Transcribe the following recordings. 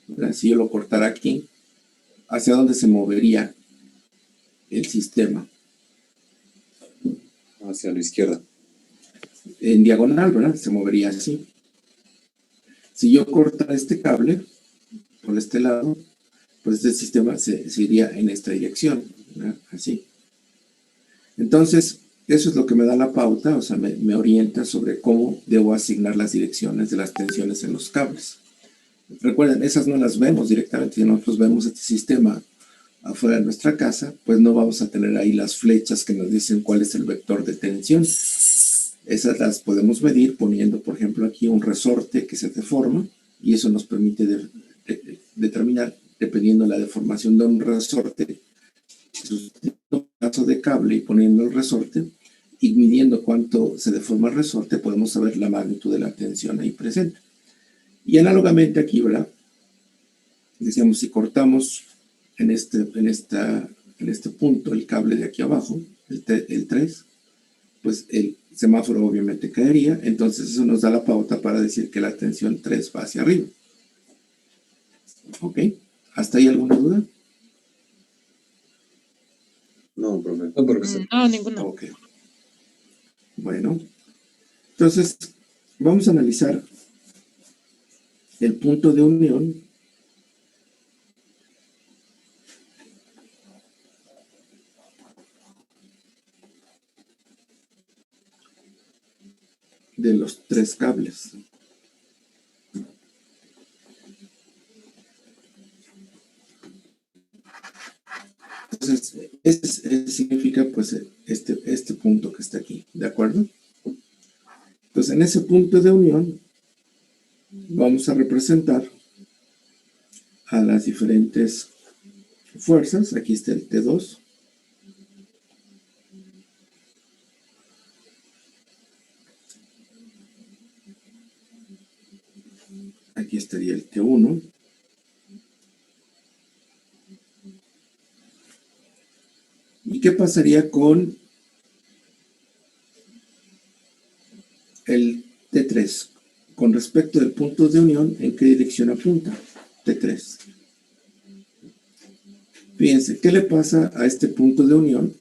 ¿verdad? Si yo lo cortara aquí, ¿hacia dónde se movería el sistema? Hacia la izquierda. En diagonal, ¿verdad? Se movería así. Si yo cortara este cable por este lado, pues este sistema se iría en esta dirección, ¿verdad? Así. Entonces, eso es lo que me da la pauta, o sea, me orienta sobre cómo debo asignar las direcciones de las tensiones en los cables. Recuerden, esas no las vemos directamente. Si nosotros vemos este sistema afuera de nuestra casa, pues no vamos a tener ahí las flechas que nos dicen cuál es el vector de tensión. Esas las podemos medir poniendo, por ejemplo, aquí un resorte que se deforma, y eso nos permite determinar, dependiendo de la deformación de un resorte, un pedazo de cable y poniendo el resorte, y midiendo cuánto se deforma el resorte, podemos saber la magnitud de la tensión ahí presente. Y análogamente aquí, ¿verdad? Decíamos, si cortamos en este punto el cable de aquí abajo, el 3, pues el semáforo obviamente caería. Entonces eso nos da la pauta para decir que la tensión 3 va hacia arriba. ¿Ok? ¿Hasta ahí alguna duda? No, profe. No, profesor. No, ninguna. Ok. Bueno, entonces vamos a analizar el punto de unión de los 3 cables. Entonces, significa pues este punto que está aquí, ¿de acuerdo? Entonces, en ese punto de unión vamos a representar a las diferentes fuerzas. Aquí está el T2. Aquí estaría el T1. ¿Y qué pasaría con el T3? Con respecto del punto de unión, ¿en qué dirección apunta? T3. Fíjense, ¿qué le pasa a este punto de unión?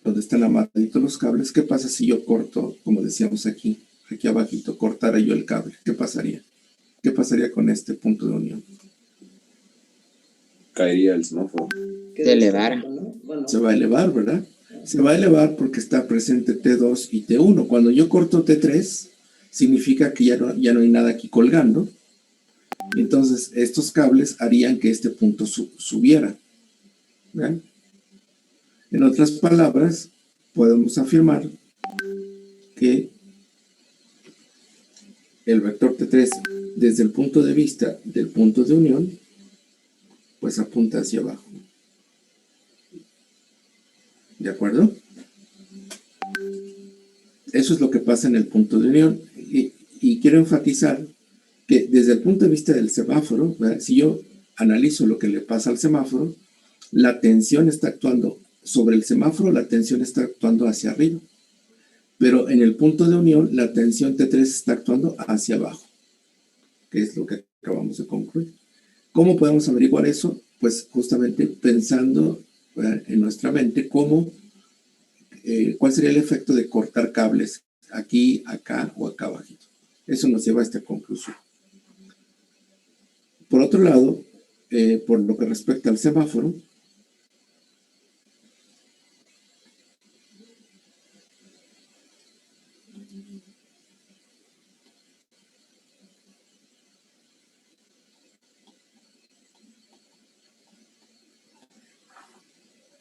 Donde están amarraditos los cables. ¿Qué pasa si yo corto, como decíamos aquí abajito, cortara yo el cable? ¿Qué pasaría? ¿Qué pasaría con este punto de unión? Caería el semáforo. Se elevara. Se va a elevar, ¿verdad? Se va a elevar porque está presente T2 y T1. Cuando yo corto T3, significa que ya no hay nada aquí colgando. Entonces, estos cables harían que este punto subiera. ¿Ven? En otras palabras, podemos afirmar que el vector T3, desde el punto de vista del punto de unión, pues apunta hacia abajo. ¿De acuerdo? Eso es lo que pasa en el punto de unión. Y quiero enfatizar que desde el punto de vista del semáforo, ¿verdad? Si yo analizo lo que le pasa al semáforo, la tensión está actuando sobre el semáforo, la tensión está actuando hacia arriba. Pero en el punto de unión, la tensión T3 está actuando hacia abajo, que es lo que acabamos de concluir. ¿Cómo podemos averiguar eso? Pues justamente pensando en nuestra mente cuál sería el efecto de cortar cables aquí, acá o acá abajito. Eso nos lleva a esta conclusión. Por otro lado, por lo que respecta al semáforo,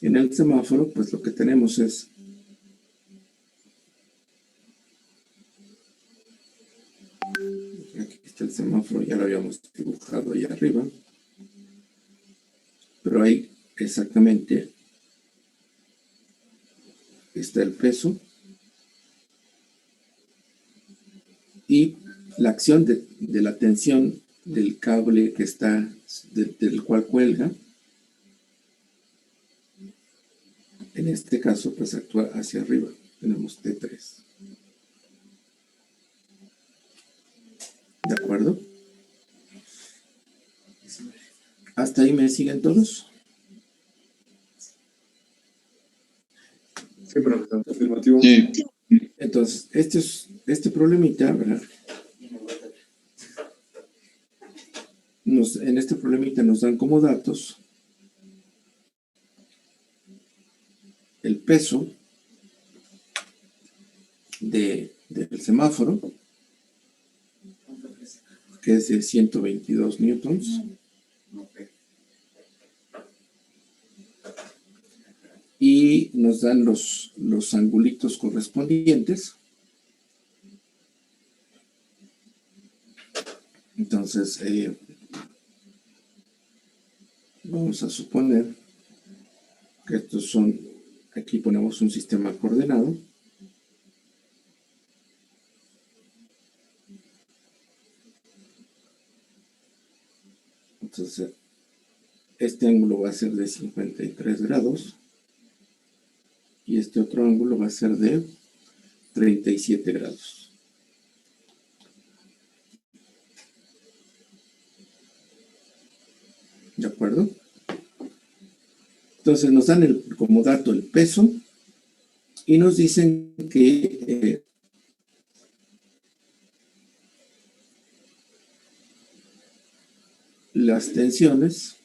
en el semáforo, pues lo que tenemos es aquí está el semáforo, ya lo habíamos dibujado ahí arriba, pero ahí exactamente está el peso y la acción de la tensión del cable que está, del cual cuelga. En este caso, pues actúa hacia arriba. Tenemos T3. ¿De acuerdo? ¿Hasta ahí me siguen todos? Sí, profesor. Afirmativo. Sí. Entonces, este problemita, ¿verdad? En este problemita nos dan como datos el peso del semáforo, que es de 122 newtons. Y nos dan los angulitos correspondientes. Entonces, vamos a suponer que estos son, aquí ponemos un sistema coordenado. Entonces, este ángulo va a ser de 53 grados. Y este otro ángulo va a ser de 37 grados. ¿De acuerdo? Entonces nos dan como dato el peso y nos dicen que las tensiones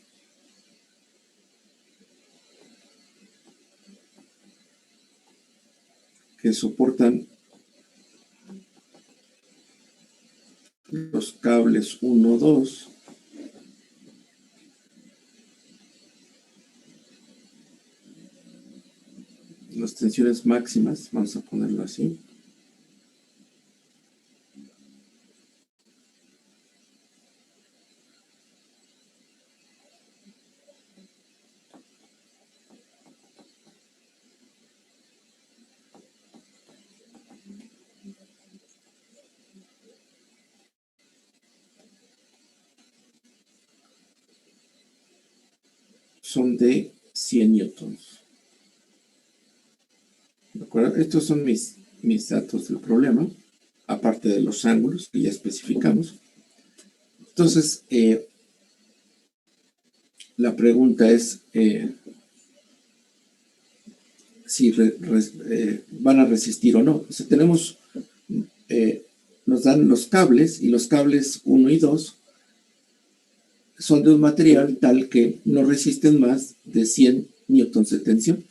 que soportan los cables 1, 2, las tensiones máximas, vamos a ponerlo así. Son de 100 newtons. ¿De acuerdo? Estos son mis datos del problema, aparte de los ángulos que ya especificamos. Entonces, la pregunta es si van a resistir o no. O sea, nos dan los cables, y los cables 1 y 2 son de un material tal que no resisten más de 100 newtons de tensión.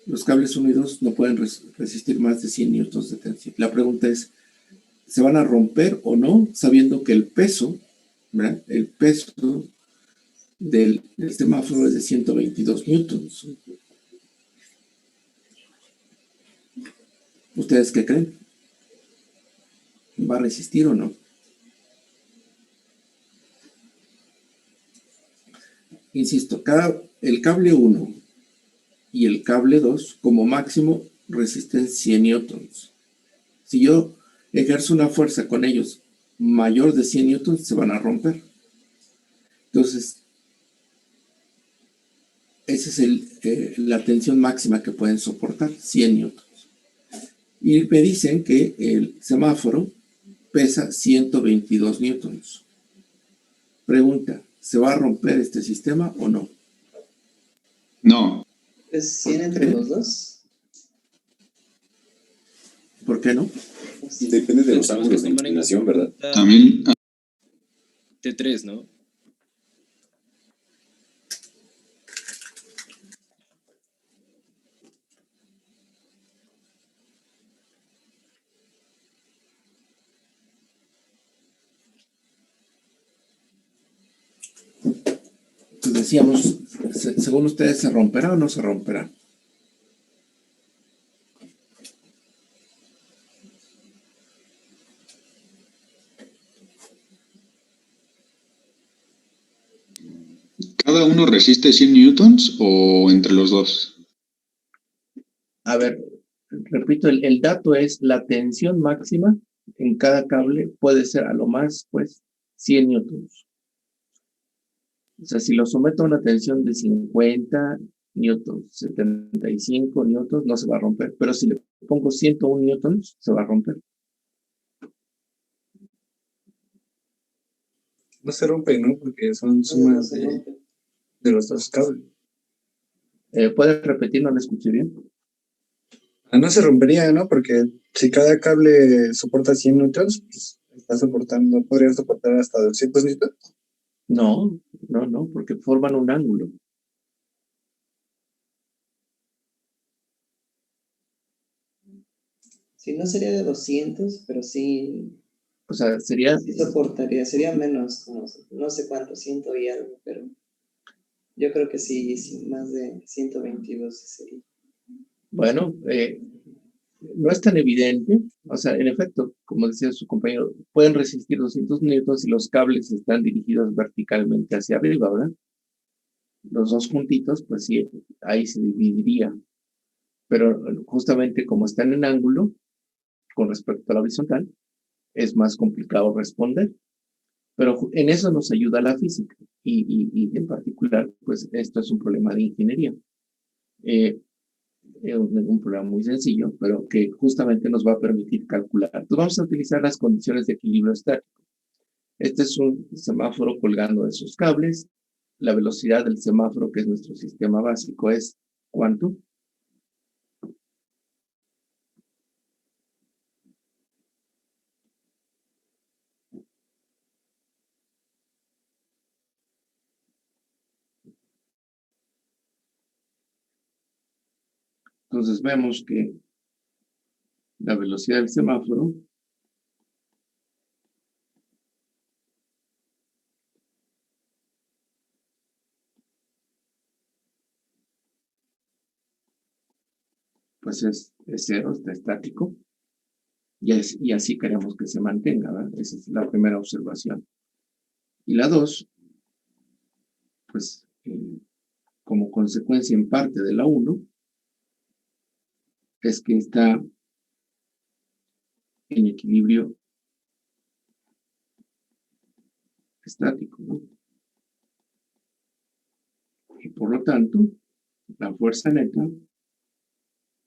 Los cables 1 y 2 no pueden resistir más de 100 newtons de tensión. La pregunta es, ¿se van a romper o no? Sabiendo que el peso, ¿verdad? El peso del semáforo es de 122 newtons. ¿Ustedes qué creen? ¿Va a resistir o no? Insisto, el cable 1 y el cable 2 como máximo resisten 100 newtons. Si yo ejerzo una fuerza con ellos mayor de 100 newtons, se van a romper. Entonces, esa es la tensión máxima que pueden soportar, 100 newtons. Y me dicen que el semáforo pesa 122 newtons. Pregunta, ¿se va a romper este sistema o no? No. ¿Es 100 entre los dos? ¿Por qué no? Depende de los ángulos de inclinación, ¿verdad? También. T3, ¿no? Entonces decíamos, según ustedes, ¿se romperá o no se romperá? ¿Cada uno resiste 100 newtons o entre los dos? A ver, repito, el dato es la tensión máxima en cada cable puede ser a lo más, pues, 100 newtons. O sea, si lo someto a una tensión de 50 newtons, 75 newtons, no se va a romper. Pero si le pongo 101 newtons, se va a romper. No se rompe, ¿no? Porque son sumas de los dos cables. ¿Puedes repetir? No lo escuché bien. No se rompería, ¿no? Porque si cada cable soporta 100 newtons, pues podría soportar hasta 200 newtons. No, porque forman un ángulo. Sí, no sería de 200, pero sí, O sea, sería, sí soportaría. Sería menos, como no sé cuánto, 100 y algo, pero yo creo que sí, más de 122 sería. bueno, no es tan evidente. O sea, en efecto, como decía su compañero, pueden resistir 200 newtons y los cables están dirigidos verticalmente hacia arriba, ¿verdad? Los dos juntitos, pues sí, ahí se dividiría. Pero justamente como están en ángulo con respecto a la horizontal, es más complicado responder. Pero en eso nos ayuda la física y en particular, pues esto es un problema de ingeniería. Un problema muy sencillo, pero que justamente nos va a permitir calcular. Entonces vamos a utilizar las condiciones de equilibrio estático. Este es un semáforo colgando de sus cables. La velocidad del semáforo, que es nuestro sistema básico, es ¿cuánto? Entonces vemos que la velocidad del semáforo pues es cero, está estático, y así queremos que se mantenga, ¿verdad? Esa es la primera observación. Y la dos, pues como consecuencia en parte de la 1, es que está en equilibrio estático, ¿no? Y por lo tanto, la fuerza neta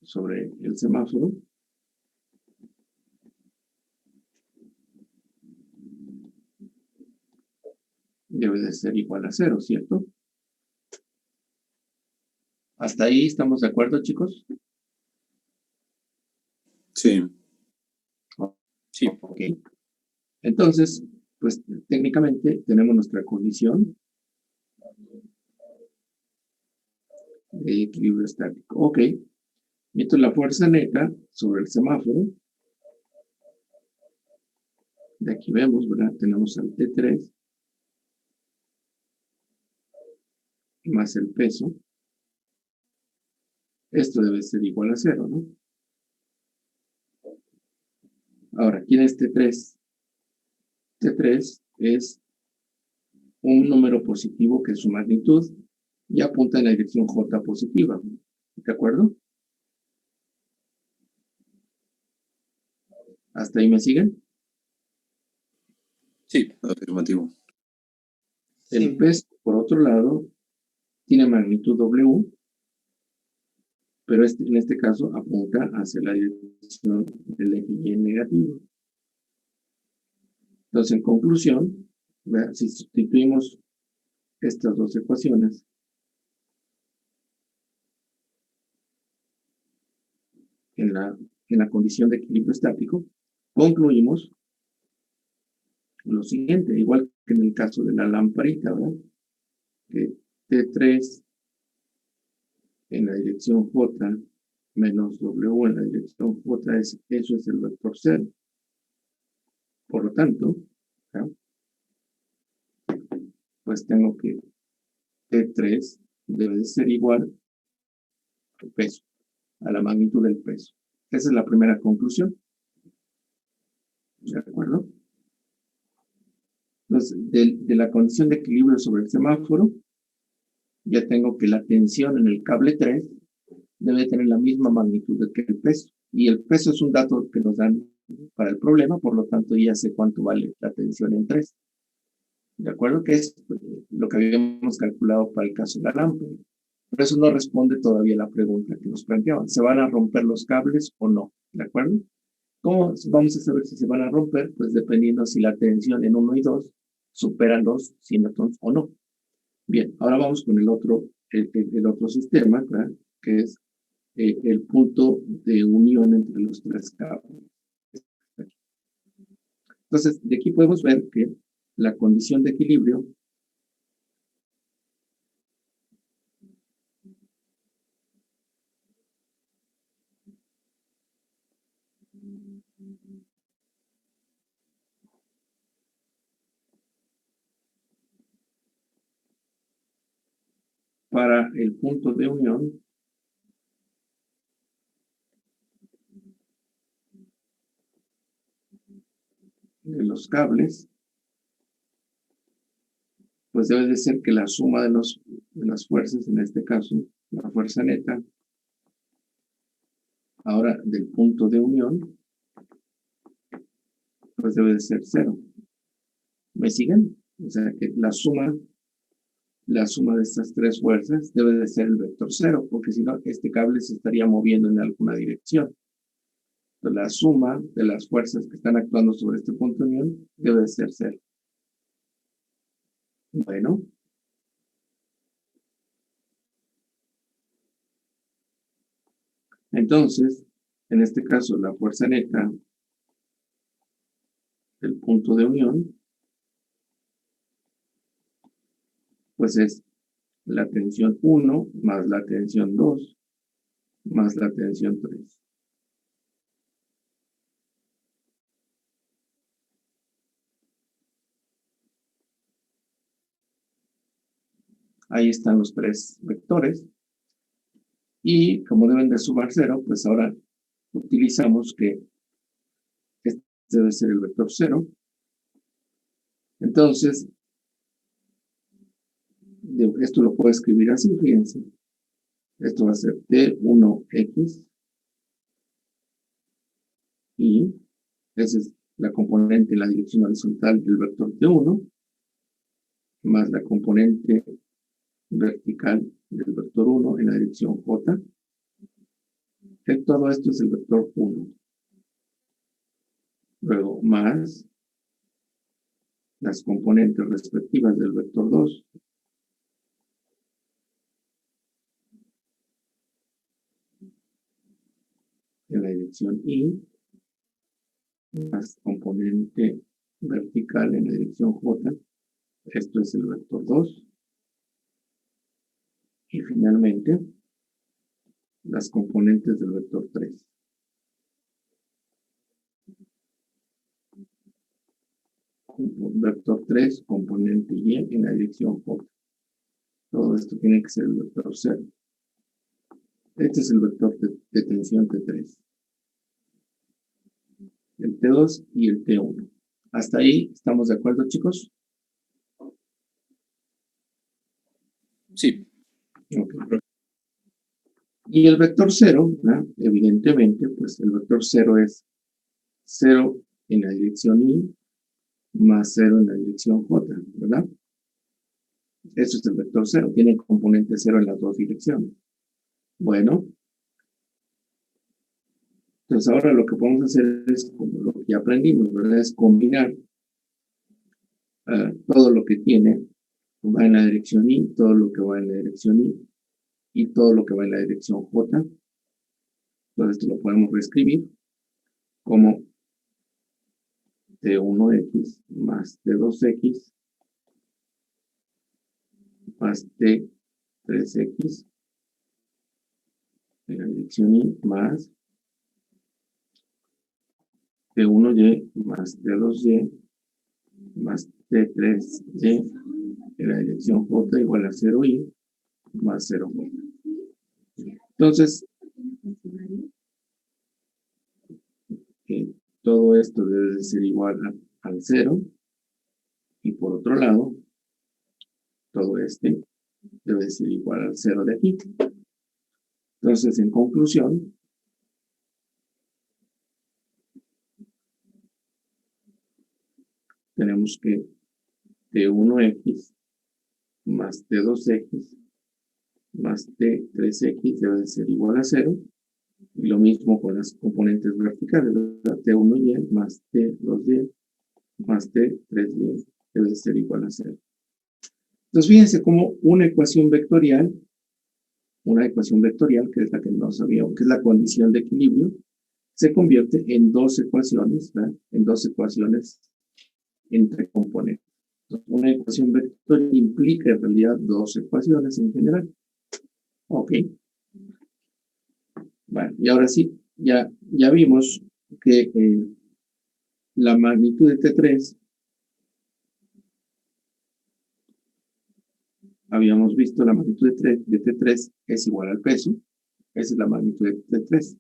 sobre el semáforo debe de ser igual a 0, ¿cierto? ¿Hasta ahí estamos de acuerdo, chicos? Sí. Sí. Ok. Entonces, pues técnicamente tenemos nuestra condición de equilibrio estático. Ok. Y entonces la fuerza neta sobre el semáforo, de aquí vemos, ¿verdad? Tenemos al T3 más el peso. Esto debe ser igual a 0, ¿no? Ahora, ¿quién es T3? T3 es un número positivo que es su magnitud y apunta en la dirección J positiva. ¿De acuerdo? ¿Hasta ahí me siguen? Sí. Afirmativo. El peso, por otro lado, tiene magnitud W, pero en este caso apunta hacia la dirección del eje Y negativo. Entonces, en conclusión, si sustituimos estas dos ecuaciones, en la condición de equilibrio estático, concluimos lo siguiente, igual que en el caso de la lamparita, ¿verdad? Que T3 en la dirección J menos W en la dirección J, eso es el vector 0. Por lo tanto, ¿verdad? Pues tengo que T3 debe de ser igual al peso, a la magnitud del peso. Esa es la primera conclusión. ¿De acuerdo? Entonces, de la condición de equilibrio sobre el semáforo, ya tengo que la tensión en el cable 3 debe tener la misma magnitud que el peso. Y el peso es un dato que nos dan para el problema, por lo tanto ya sé cuánto vale la tensión en 3. ¿De acuerdo? Que es lo que habíamos calculado para el caso de la lámpara. Pero eso no responde todavía a la pregunta que nos planteaban. ¿Se van a romper los cables o no? ¿De acuerdo? ¿Cómo vamos a saber si se van a romper? Pues dependiendo si la tensión en 1 y 2 superan los 100 newtons o no. Bien, ahora vamos con el otro sistema, ¿verdad? Que es el punto de unión entre los tres cables. Entonces, de aquí podemos ver que la condición de equilibrio para el punto de unión de los cables, pues debe de ser que la suma de las fuerzas, en este caso, la fuerza neta, ahora del punto de unión, pues debe de ser 0. ¿Me siguen? O sea que la suma de estas tres fuerzas debe de ser el vector 0, porque si no, este cable se estaría moviendo en alguna dirección. Entonces, la suma de las fuerzas que están actuando sobre este punto de unión debe de ser 0. Bueno. Entonces, en este caso, la fuerza neta del punto de unión, pues es la tensión 1 más la tensión 2 más la tensión 3. Ahí están los tres vectores. Y como deben de sumar 0, pues ahora utilizamos que este debe ser el vector 0. Entonces, esto lo puedo escribir así, fíjense. Esto va a ser T1X. Y esa es la componente en la dirección horizontal del vector T1, más la componente vertical del vector 1 en la dirección J. Todo esto es el vector 1. Luego, más las componentes respectivas del vector 2. En la dirección I, más componente vertical en la dirección J. Esto es el vector 2. Y finalmente, las componentes del vector 3. Vector 3, componente Y en la dirección J. Todo esto tiene que ser el vector 0. Este es el vector de tensión T3. El T2 y el T1. ¿Hasta ahí estamos de acuerdo, chicos? Sí. Okay. Y el vector 0, ¿verdad? Evidentemente, pues el vector 0 es 0 en la dirección Y más 0 en la dirección J, ¿verdad? Eso es el vector 0. Tiene componente 0 en las dos direcciones. Bueno. Entonces ahora lo que podemos hacer es, como lo que ya aprendimos, ¿verdad? Es combinar todo lo que va en la dirección Y, todo lo que va en la dirección Y, y todo lo que va en la dirección J. Entonces esto lo podemos reescribir como T1X más T2X más T3X en la dirección Y más T1Y más T2Y más T3Y en la dirección J igual a 0Y más 0J. Entonces, todo esto debe de ser igual al 0. Y por otro lado, todo este debe ser igual al 0 de aquí. Entonces, en conclusión, tenemos que T1X más T2X más T3X debe de ser igual a 0. Y lo mismo con las componentes verticales, ¿verdad? T1Y más T2Y más T3Y debe de ser igual a 0. Entonces, fíjense cómo una ecuación vectorial, que es la que no sabíamos, que es la condición de equilibrio, se convierte en dos ecuaciones, ¿verdad? En dos ecuaciones entre componentes. Entonces, una ecuación vectorial implica en realidad dos ecuaciones en general. Ok. Bueno, y ahora sí, ya vimos que la magnitud de T3, habíamos visto la magnitud de T3 es igual al peso. Esa es la magnitud de T3.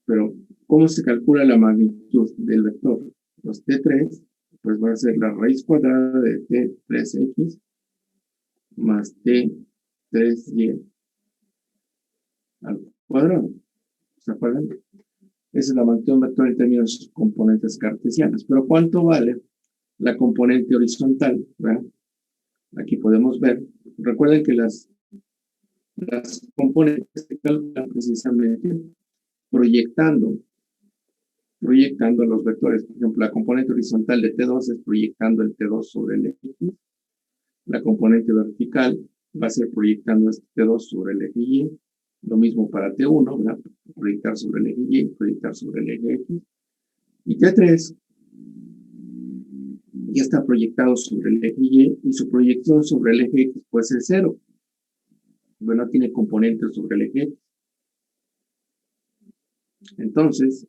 Pero, ¿cómo se calcula la magnitud del vector? Los T3, pues va a ser la raíz cuadrada de T3X más T3Y al cuadrado. ¿Se acuerdan? Esa es la magnitud del vector en términos de sus componentes cartesianas. Pero, ¿cuánto vale la componente horizontal? ¿Verdad? Aquí podemos ver. Recuerden que las componentes se calculan precisamente proyectando los vectores. Por ejemplo, la componente horizontal de T2 es proyectando el T2 sobre el eje X. La componente vertical va a ser proyectando este T2 sobre el eje Y. Lo mismo para T1, ¿verdad? Proyectar sobre el eje Y, proyectar sobre el eje X. Y T3 ya está proyectado sobre el eje Y su proyección sobre el eje X puede ser 0. Bueno, tiene componentes sobre el eje X. Entonces,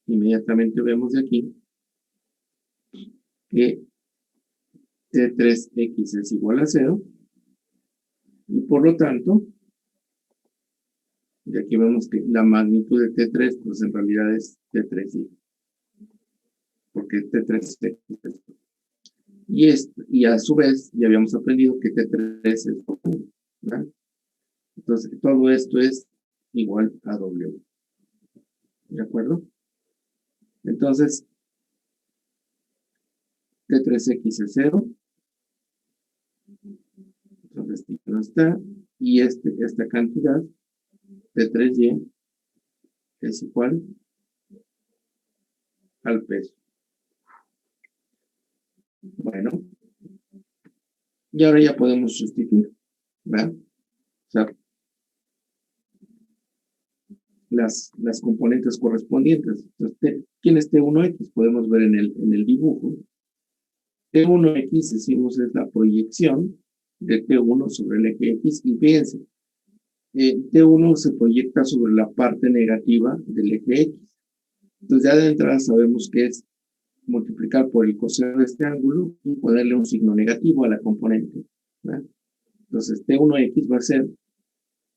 inmediatamente vemos de aquí que T3X es igual a 0 y por lo tanto, de aquí vemos que la magnitud de T3 pues en realidad es T3Y, porque T3X es y a su vez ya habíamos aprendido que T3 es W, ¿verdad? Entonces todo esto es igual a W, ¿de acuerdo? Entonces T3X es 0. Entonces, no está. Y esta cantidad de 3Y es igual al peso. Bueno. Y ahora ya podemos sustituir, ¿verdad? O sea, las componentes correspondientes. Entonces, ¿quién es T1X? Podemos ver en el dibujo. T1X, decimos, es la proyección de T1 sobre el eje X. Y fíjense, T1 se proyecta sobre la parte negativa del eje X. Entonces ya de entrada sabemos que es multiplicar por el coseno de este ángulo y ponerle un signo negativo a la componente, ¿verdad? Entonces T1X va a ser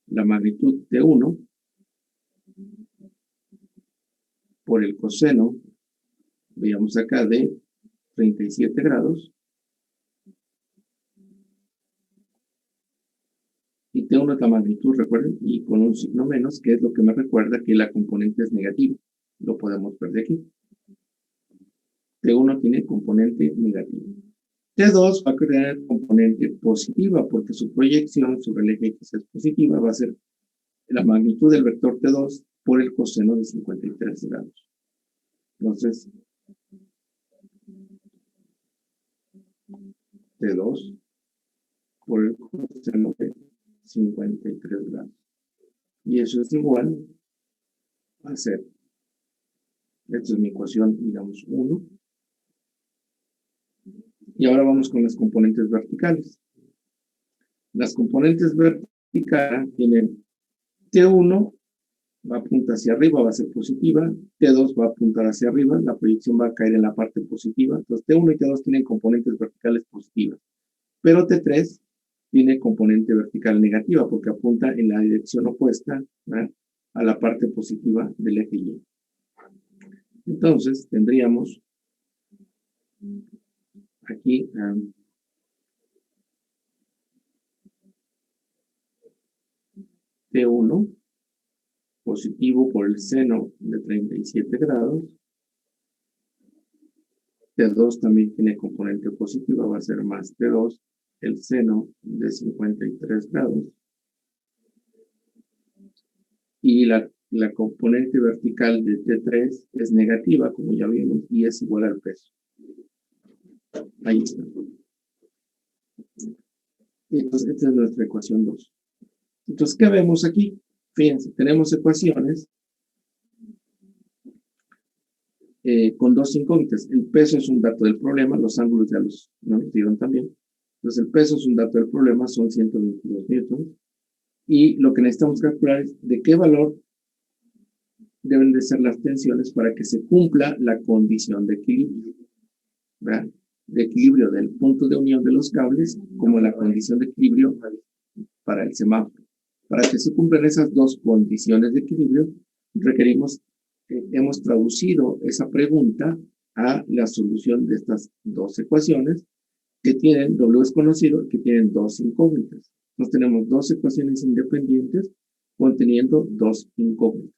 la magnitud T1 por el coseno, veamos acá, de 37 grados. Y T1 es la magnitud, recuerden, y con un signo menos, que es lo que me recuerda que la componente es negativa. Lo podemos ver de aquí. T1 tiene componente negativa. T2 va a crear componente positiva, porque su proyección sobre el eje X es positiva, va a ser la magnitud del vector T2 por el coseno de 53 grados. Entonces, T2 por el coseno de 53 grados. Y eso es igual a 0. Esta es mi ecuación, digamos, 1. Y ahora vamos con las componentes verticales. Las componentes verticales tienen T1 va a apuntar hacia arriba, va a ser positiva. T2 va a apuntar hacia arriba, la proyección va a caer en la parte positiva. Entonces T1 y T2 tienen componentes verticales positivas. Pero T3 tiene componente vertical negativa porque apunta en la dirección opuesta, ¿verdad?, a la parte positiva del eje Y. Entonces tendríamos aquí T1 positivo por el seno de 37 grados. T2 también tiene componente positiva, va a ser más T2 el seno de 53 grados. Y la componente vertical de T3 es negativa, como ya vimos, y es igual al peso. Ahí está. Y entonces, esta es nuestra ecuación 2. Entonces, ¿qué vemos aquí? Fíjense, tenemos ecuaciones con dos incógnitas. El peso es un dato del problema, los ángulos ya nos dieron también. Entonces, el peso es un dato del problema, son 122 newtons. Y lo que necesitamos calcular es de qué valor deben de ser las tensiones para que se cumpla la condición de equilibrio. ¿Verdad? De equilibrio del punto de unión de los cables como la condición de equilibrio para el semáforo. Para que se cumplan esas dos condiciones de equilibrio, requerimos, hemos traducido esa pregunta a la solución de estas dos ecuaciones que tienen, W es conocido, que tienen dos incógnitas. Entonces tenemos dos ecuaciones independientes conteniendo dos incógnitas.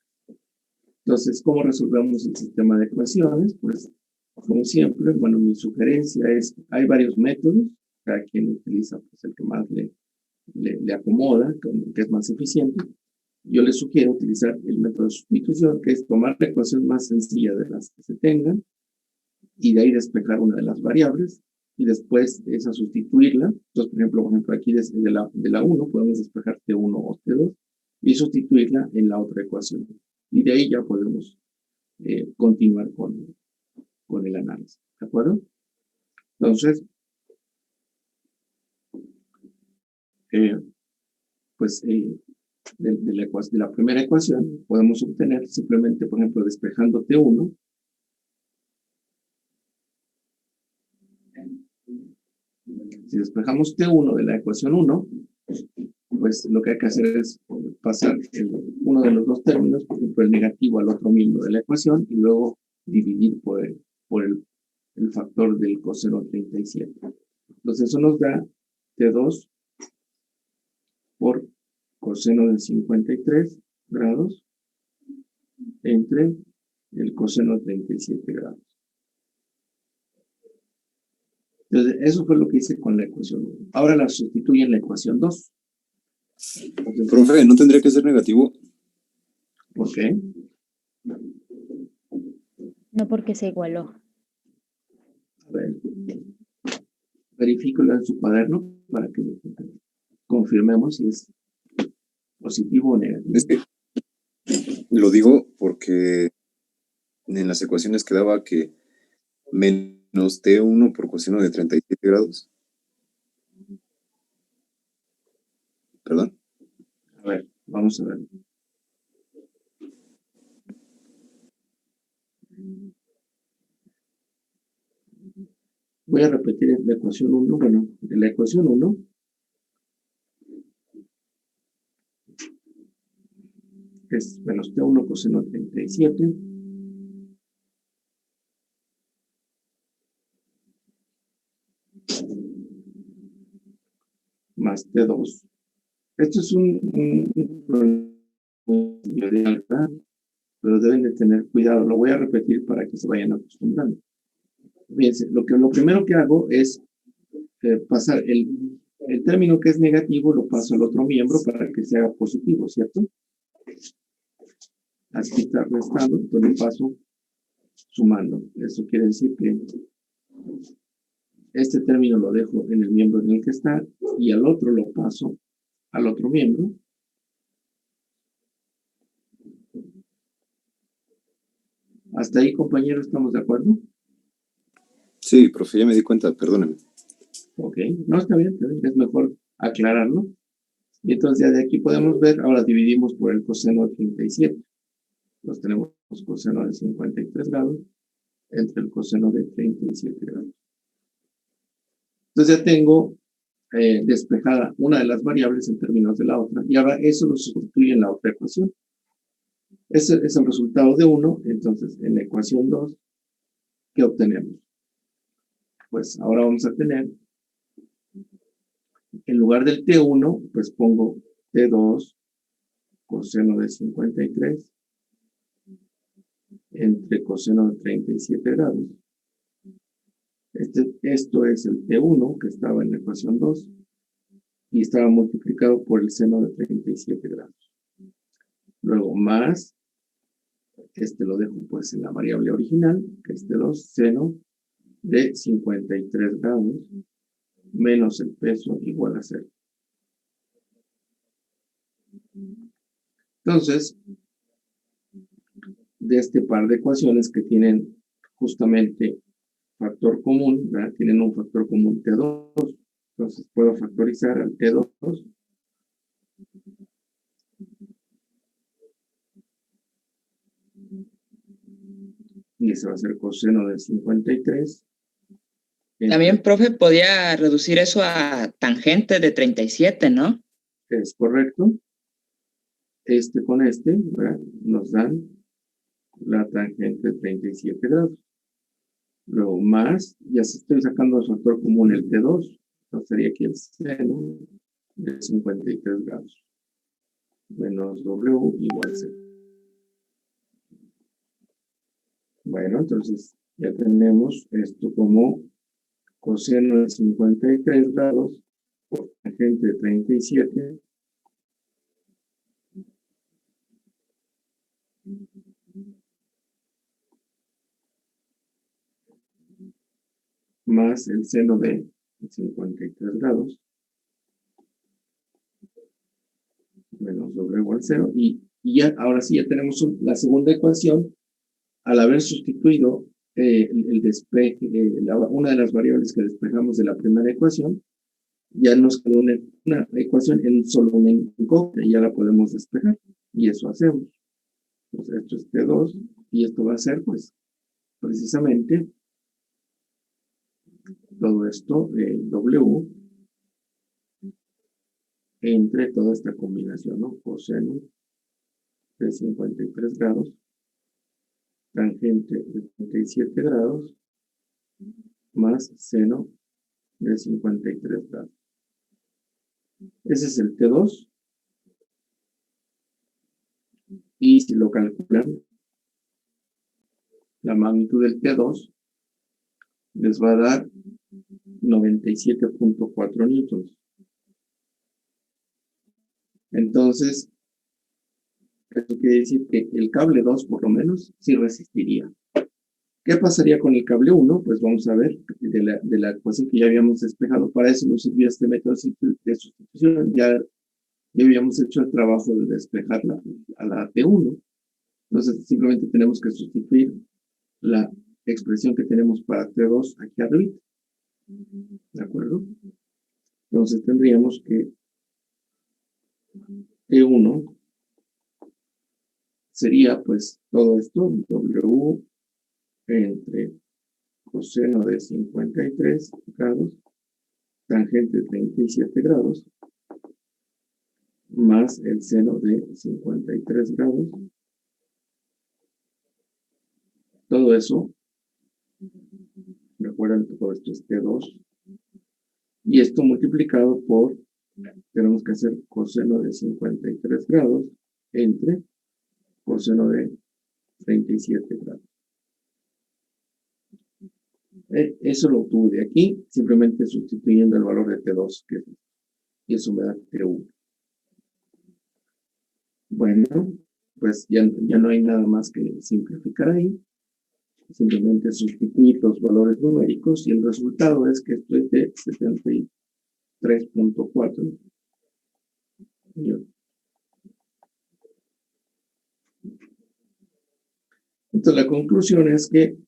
Entonces, ¿cómo resolvemos el sistema de ecuaciones? Pues, como siempre, bueno, mi sugerencia es, hay varios métodos, cada quien utiliza pues, el que más le acomoda, que es más eficiente. Yo les sugiero utilizar el método de sustitución, que es tomar la ecuación más sencilla de las que se tengan y de ahí despejar una de las variables y después esa sustituirla. Entonces, por ejemplo aquí de la 1 podemos despejar T1 o T2 y sustituirla en la otra ecuación. Y de ahí ya podemos continuar con el análisis. ¿De acuerdo? Entonces, pues de la primera ecuación podemos obtener simplemente, por ejemplo, despejando T1. Si despejamos T1 de la ecuación 1, pues lo que hay que hacer es pasar uno de los dos términos, por ejemplo, el negativo al otro miembro de la ecuación, y luego dividir por el factor del coseno 37. Entonces eso nos da T2 por coseno de 53 grados entre el coseno de 37 grados. Entonces, eso fue lo que hice con la ecuación 1. Ahora la sustituyo en la ecuación 2. Profe, ¿no tendría que ser negativo? ¿Por qué? No, porque se igualó. A ver, verifíquelo en su cuaderno para que confirmemos si es positivo o negativo. Es que lo digo porque en las ecuaciones quedaba que menos T1 por coseno de 37 grados. ¿Perdón? A ver, vamos a ver. Voy a repetir la ecuación 1. Bueno, de la ecuación 1, es menos T1 coseno 37 más T2. Esto es un problema de alta, pero deben de tener cuidado. Lo voy a repetir para que se vayan acostumbrando. Fíjense, lo primero que hago es pasar el término que es negativo, lo paso al otro miembro para que se haga positivo, ¿cierto? Aquí está restando, entonces lo paso sumando. Eso quiere decir que este término lo dejo en el miembro en el que está y al otro lo paso al otro miembro. ¿Hasta ahí, compañero, estamos de acuerdo? Sí, profe, ya me di cuenta, perdóneme. Ok, no, está bien, es mejor aclararlo. Y entonces ya de aquí podemos ver, ahora dividimos por el coseno de 37. Entonces tenemos coseno de 53 grados entre el coseno de 37 grados. Entonces ya tengo despejada una de las variables en términos de la otra, y ahora eso lo sustituye en la otra ecuación. Ese es el resultado de 1, entonces en la ecuación 2, ¿qué obtenemos? Pues ahora vamos a tener, en lugar del T1, pues pongo T2 coseno de 53 entre coseno de 37 grados. Esto es el T1 que estaba en la ecuación 2 y estaba multiplicado por el seno de 37 grados. Luego más, lo dejo pues en la variable original, que es T2 seno de 53 grados menos el peso igual a 0. Entonces, de este par de ecuaciones que tienen justamente factor común, ¿verdad? Tienen un factor común T2, entonces puedo factorizar al T2 y ese va a ser coseno de 53. También, profe, podía reducir eso a tangente de 37, ¿no? Es correcto. Este con este, ¿verdad? Nos dan la tangente de 37 grados. Luego más, ya si estoy sacando el factor común el T2, entonces sería aquí el seno de 53 grados. Menos W igual 0. Bueno, entonces ya tenemos esto como coseno de 53 grados por tangente de 37 más el seno de 53 grados menos W igual 0. Y ya, ahora sí, ya tenemos la segunda ecuación al haber sustituido el despeje, una de las variables que despejamos de la primera ecuación. Ya nos quedó una ecuación en solo una incógnita y ya la podemos despejar. Y eso hacemos. Entonces, esto es T2 y esto va a ser, pues, precisamente todo esto, W, entre toda esta combinación, ¿no? Coseno de 53 grados, tangente de 37 grados, más seno de 53 grados. Ese es el T2. Y si lo calculan, la magnitud del T2 les va a dar 97.4 newtons. Entonces, eso quiere decir que el cable 2, por lo menos, sí resistiría. ¿Qué pasaría con el cable 1? Pues vamos a ver de la ecuación que ya habíamos despejado. Para eso nos sirvió este método de sustitución. Ya habíamos hecho el trabajo de despejar a la T1. Entonces, simplemente tenemos que sustituir la expresión que tenemos para T2 aquí arriba. ¿De acuerdo? Entonces, tendríamos que T1 sería, pues, todo esto, W entre coseno de 53 grados, tangente de 37 grados, más el seno de 53 grados. Todo eso, recuerden que todo esto es T2, y esto multiplicado por, tenemos que hacer coseno de 53 grados entre coseno de 37 grados. Eso lo obtuve de aquí, simplemente sustituyendo el valor de T2, y eso me da T1. Bueno, pues ya no hay nada más que simplificar ahí. Simplemente sustituir los valores numéricos y el resultado es que esto es de 73.4. Entonces la conclusión es que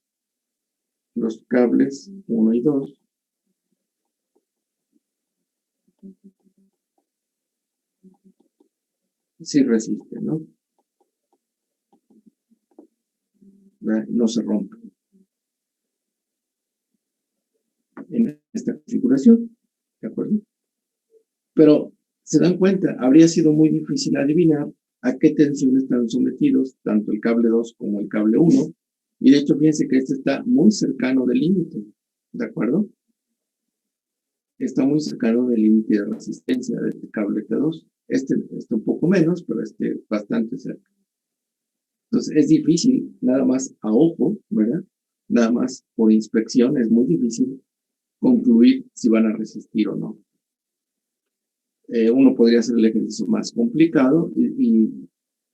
los cables 1 y 2 sí resisten, ¿no? No se rompen en esta configuración, ¿de acuerdo? Pero se dan cuenta, habría sido muy difícil adivinar a qué tensión están sometidos tanto el cable 2 como el cable 1, y de hecho fíjense que este está muy cercano del límite, ¿de acuerdo? Está muy cercano del límite de resistencia de este cable T2. Este está un poco menos, pero bastante cerca. Entonces es difícil, nada más a ojo, ¿verdad? Nada más por inspección es muy difícil concluir si van a resistir o no. Uno podría hacer el ejercicio más complicado y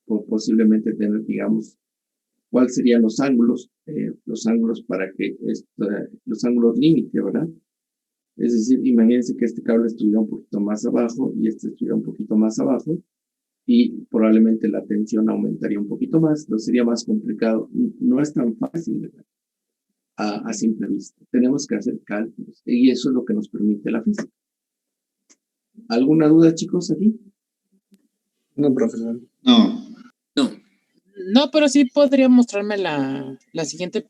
posiblemente tener, digamos, ¿Cuáles serían los ángulos? Los ángulos para que, los ángulos límite, ¿verdad? Es decir, imagínense que este cable estuviera un poquito más abajo y este estuviera un poquito más abajo y probablemente la tensión aumentaría un poquito más, entonces sería más complicado. No es tan fácil, ¿verdad? A simple vista. Tenemos que hacer cálculos y eso es lo que nos permite la física. ¿Alguna duda, chicos, aquí? No, profesor. No, No. No, pero sí podría mostrarme la siguiente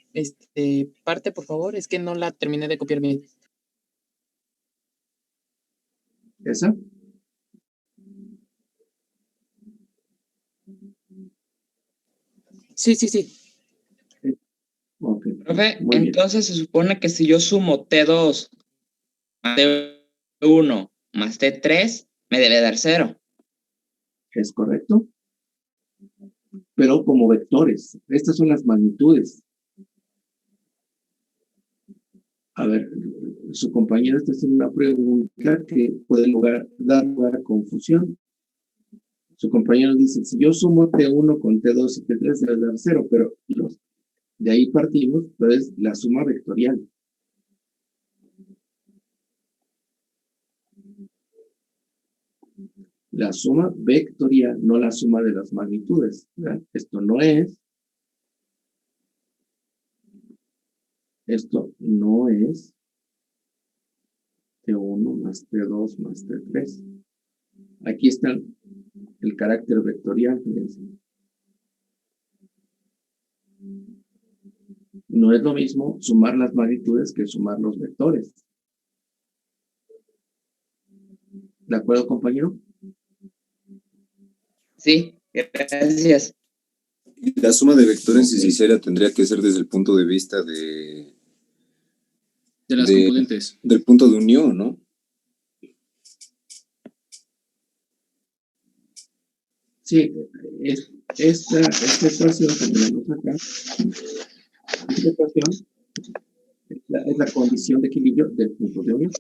parte, por favor. Es que no la terminé de copiar bien. ¿Esa? Sí, sí, sí. Ok. Profe, Muy bien. entonces se supone que si yo sumo T2 más T1 más T3, me debe dar 0. ¿Es correcto? Pero como vectores. Estas son las magnitudes. A ver, su compañero está haciendo una pregunta que puede dar lugar a confusión. Su compañero dice, si yo sumo T1 con T2 y T3 debe dar 0, pero de ahí partimos, pues la suma vectorial. La suma vectorial, no la suma de las magnitudes, ¿verdad? Esto no es T1 más T2 más T3. Aquí está el carácter vectorial, fíjense. No es lo mismo sumar las magnitudes que sumar los vectores. ¿De acuerdo, compañero? Sí, gracias. Y la suma de vectores, si Ok. se hiciera, tendría que ser desde el punto de vista De las de- componentes. del punto de unión, ¿no? Sí, esta ecuación que tenemos acá, esta ecuación es la condición de equilibrio del punto de unión.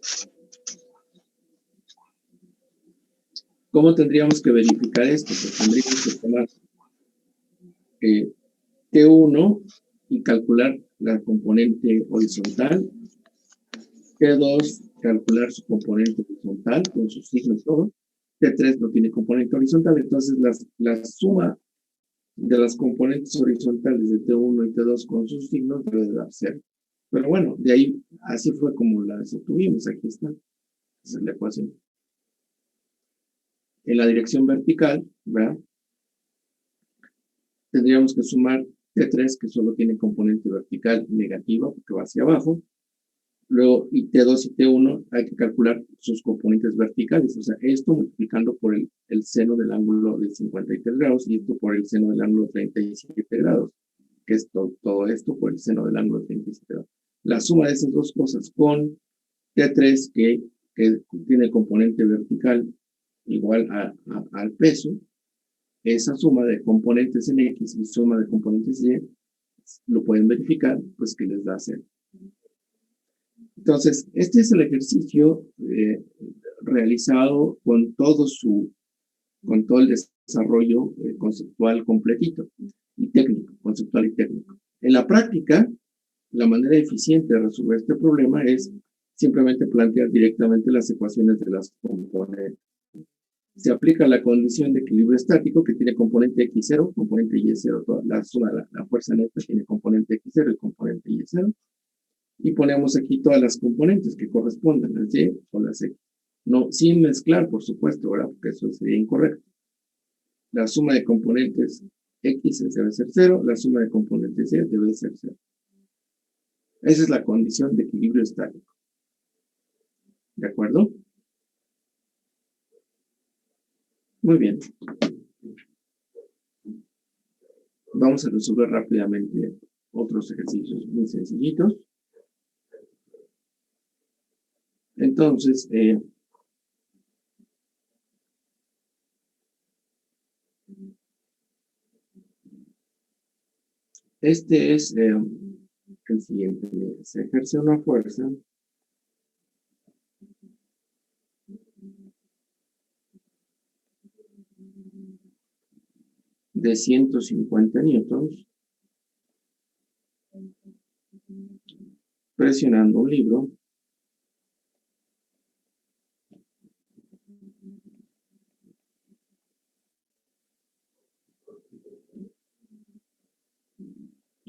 ¿Cómo tendríamos que verificar esto? Pues tendríamos que tomar T1 y calcular la componente horizontal, T2 calcular su componente horizontal con su signo y todo, T3 no tiene componente horizontal, entonces la suma de las componentes horizontales de T1 y T2 con sus signos debe de dar 0. Pero bueno, de ahí, así fue como las obtuvimos, aquí está, esa es la ecuación. En la dirección vertical, ¿verdad? Tendríamos que sumar T3, que solo tiene componente vertical negativa, porque va hacia abajo. Luego, y T2 y T1 hay que calcular sus componentes verticales. O sea, esto multiplicando por el seno del ángulo de 53 grados y esto por el seno del ángulo de 37 grados. Que es todo esto por el seno del ángulo de 37 grados. La suma de esas dos cosas con T3, que tiene el componente vertical igual al peso, esa suma de componentes en X y suma de componentes Y, lo pueden verificar, pues que les da 0. Entonces, este es el ejercicio realizado con todo el desarrollo conceptual completito y técnico, conceptual y técnico. En la práctica, la manera eficiente de resolver este problema es simplemente plantear directamente las ecuaciones de las componentes. Se aplica la condición de equilibrio estático que tiene componente X0, componente Y0, la suma de la fuerza neta tiene componente X0 y componente Y0, y ponemos aquí todas las componentes que corresponden, las Y o las X. No, sin mezclar, por supuesto, ¿verdad? Porque eso sería incorrecto. La suma de componentes X debe ser 0, la suma de componentes Y debe ser 0. Esa es la condición de equilibrio estático. ¿De acuerdo? Muy bien. Vamos a resolver rápidamente otros ejercicios muy sencillitos. Entonces, este es el siguiente. Se ejerce una fuerza de 150 newtons presionando un libro,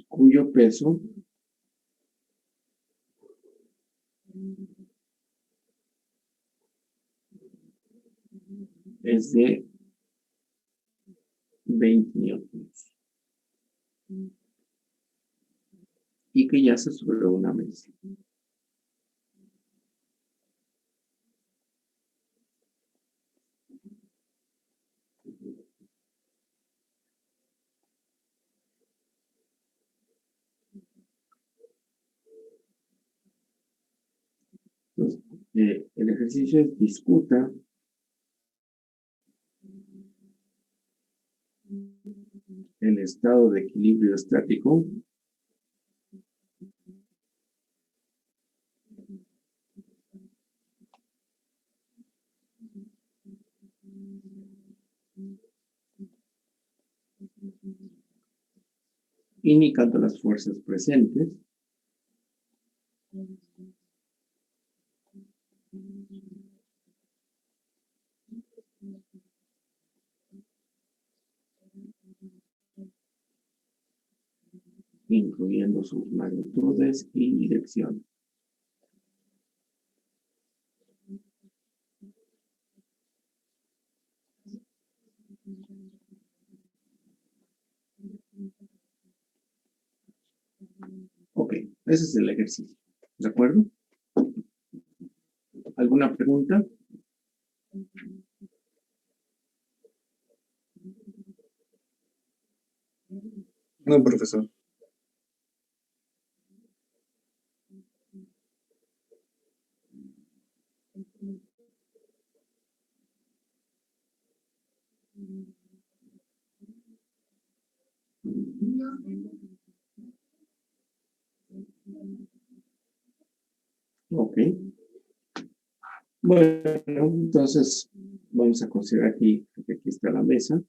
cuyo peso es de 20 newtons y que yace sobre una mesa. Entonces, el ejercicio es discuta el estado de equilibrio estático indicando las fuerzas presentes incluyendo sus magnitudes y dirección. Ok, ese es el ejercicio. ¿De acuerdo? ¿Alguna pregunta? No, profesor. Ok. Bueno, entonces vamos a considerar aquí que aquí está la mesa.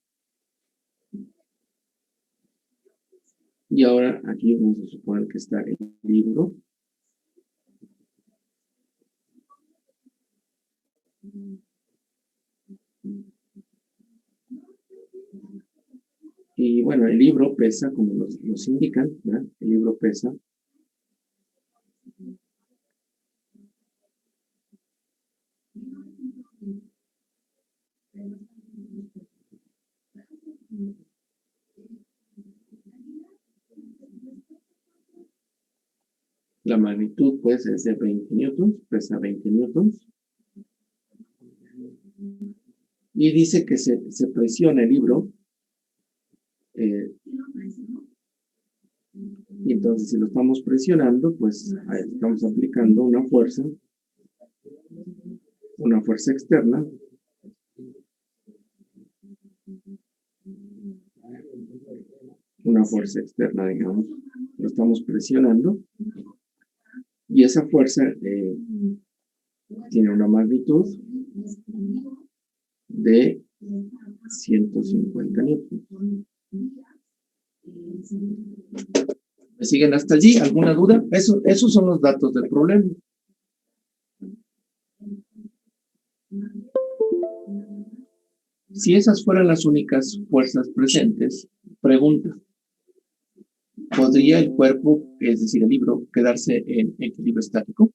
Y ahora aquí vamos a suponer que está el libro. Y bueno, el libro pesa, como nos indican, ¿verdad? El libro pesa la magnitud, pues, es de 20 newtons, pesa 20 newtons. Y dice que se presiona el libro. Y entonces, si lo estamos presionando, pues estamos aplicando una fuerza externa. Una fuerza externa, digamos. Lo estamos presionando. Y esa fuerza tiene una magnitud de 150 newtons. ¿Me siguen hasta allí? ¿Alguna duda? Esos son los datos del problema. Si esas fueran las únicas fuerzas presentes, pregunta, ¿podría el cuerpo, es decir, el libro, quedarse en equilibrio estático?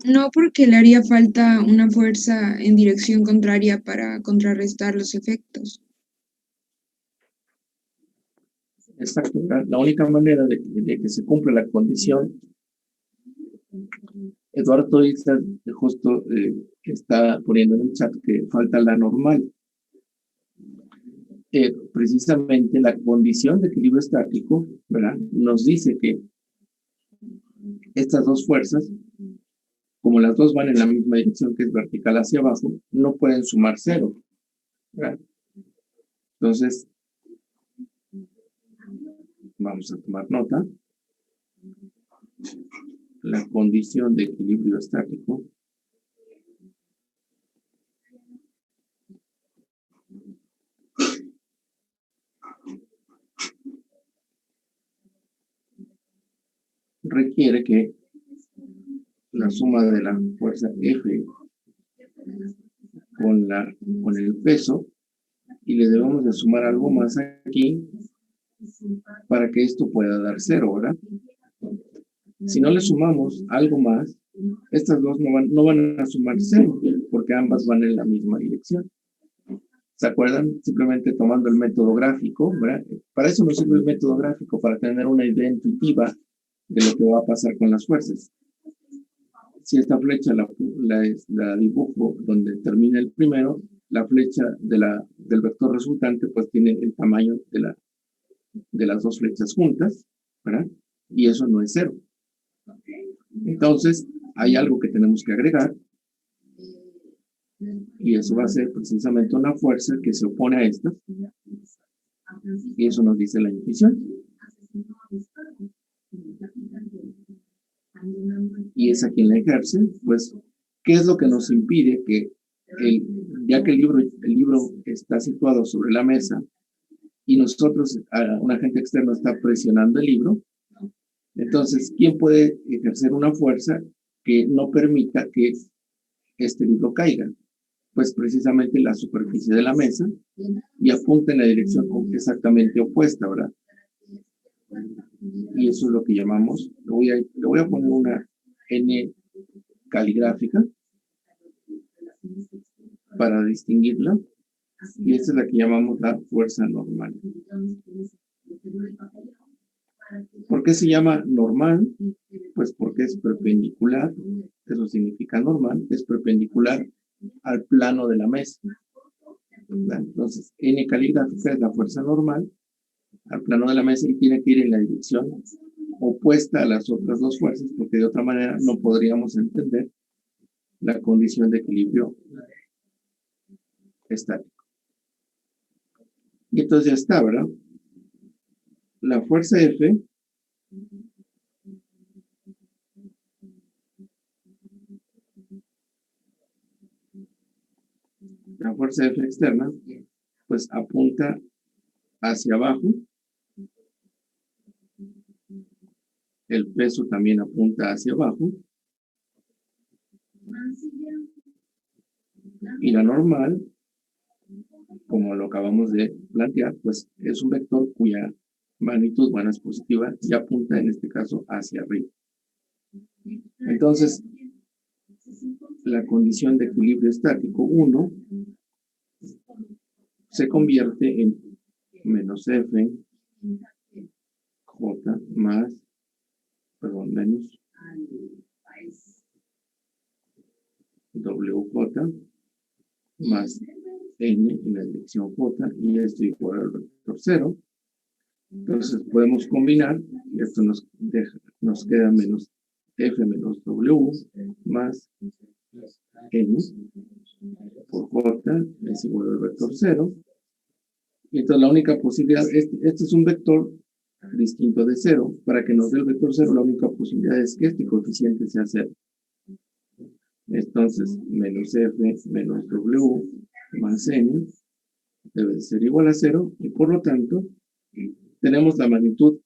No, porque le haría falta una fuerza en dirección contraria para contrarrestar los efectos. Exacto. La única manera de que se cumpla la condición, Eduardo está justo está poniendo en el chat que falta la normal. Precisamente la condición de equilibrio estático, ¿verdad? Nos dice que estas dos fuerzas, como las dos van en la misma dirección, que es vertical hacia abajo, no pueden sumar cero, ¿verdad? Entonces, vamos a tomar nota. La condición de equilibrio estático requiere que la suma de la fuerza F con el peso, y le debemos de sumar algo más aquí para que esto pueda dar 0, ¿verdad? Si no le sumamos algo más, estas dos no van a sumar 0, porque ambas van en la misma dirección. ¿Se acuerdan? Simplemente tomando el método gráfico, ¿verdad? Para eso nos sirve el método gráfico, para tener una idea intuitiva de lo que va a pasar con las fuerzas. Si esta flecha la dibujo donde termina el primero, la flecha del vector resultante pues tiene el tamaño de las dos flechas juntas, ¿verdad? Y eso no es 0. Entonces, hay algo que tenemos que agregar, y eso va a ser precisamente una fuerza que se opone a esta, y eso nos dice la intuición. Y es a quien la ejerce, pues, ¿qué es lo que nos impide que, ya que el libro está situado sobre la mesa, y nosotros, un agente externo está presionando el libro? Entonces, ¿quién puede ejercer una fuerza que no permita que este libro caiga? Pues precisamente la superficie de la mesa, y apunta en la dirección exactamente opuesta, ¿verdad? Y eso es lo que llamamos, le voy a poner una N caligráfica para distinguirla, y esta es la que llamamos la fuerza normal. ¿Por qué se llama normal? Pues porque es perpendicular, eso significa normal, es perpendicular al plano de la mesa. Entonces, N caligráfica es la fuerza normal al plano de la mesa, y tiene que ir en la dirección opuesta a las otras dos fuerzas, porque de otra manera no podríamos entender la condición de equilibrio estático. Y entonces ya está, ¿verdad? La fuerza F externa, pues apunta hacia abajo. El peso también apunta hacia abajo. Y la normal, como lo acabamos de plantear, pues es un vector cuya magnitud, bueno, es positiva, y apunta en este caso hacia arriba. Entonces, la condición de equilibrio estático 1 se convierte en menos F J más, menos WJ más N en la dirección J, y esto igual al vector 0. Entonces podemos combinar, y esto nos queda menos F menos W más N por J es igual al vector 0. Y entonces la única posibilidad, este es un vector distinto de 0. Para que nos dé el vector 0, la única posibilidad es que este coeficiente sea 0. Entonces, menos F menos W más N debe ser igual a 0, y por lo tanto, tenemos la magnitud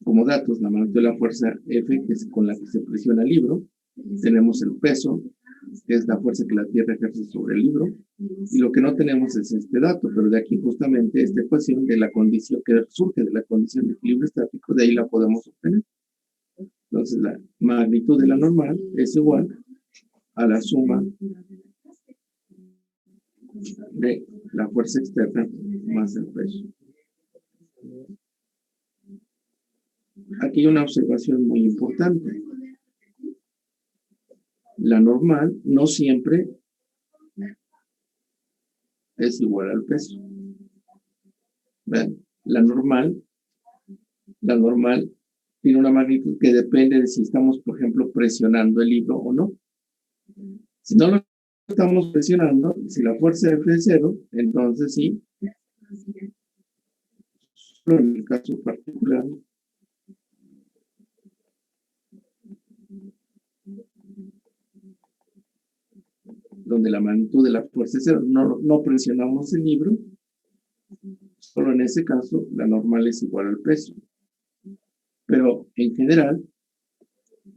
como datos, la magnitud de la fuerza F, que es con la que se presiona el libro. Tenemos el peso, que es la fuerza que la Tierra ejerce sobre el libro, y lo que no tenemos es este dato, pero de aquí justamente esta ecuación de la condición que surge de la condición de equilibrio estático, de ahí la podemos obtener. Entonces, la magnitud de la normal es igual a la suma de la fuerza externa más el peso. Aquí hay una observación muy importante. La normal no siempre es igual al peso. ¿Ven? La normal tiene una magnitud que depende de si estamos, por ejemplo, presionando el libro o no. Si no lo estamos presionando, si la fuerza F es 0, entonces sí. Solo en el caso particular, donde la magnitud de la fuerza es 0, no presionamos el libro, solo en ese caso la normal es igual al peso. Pero en general,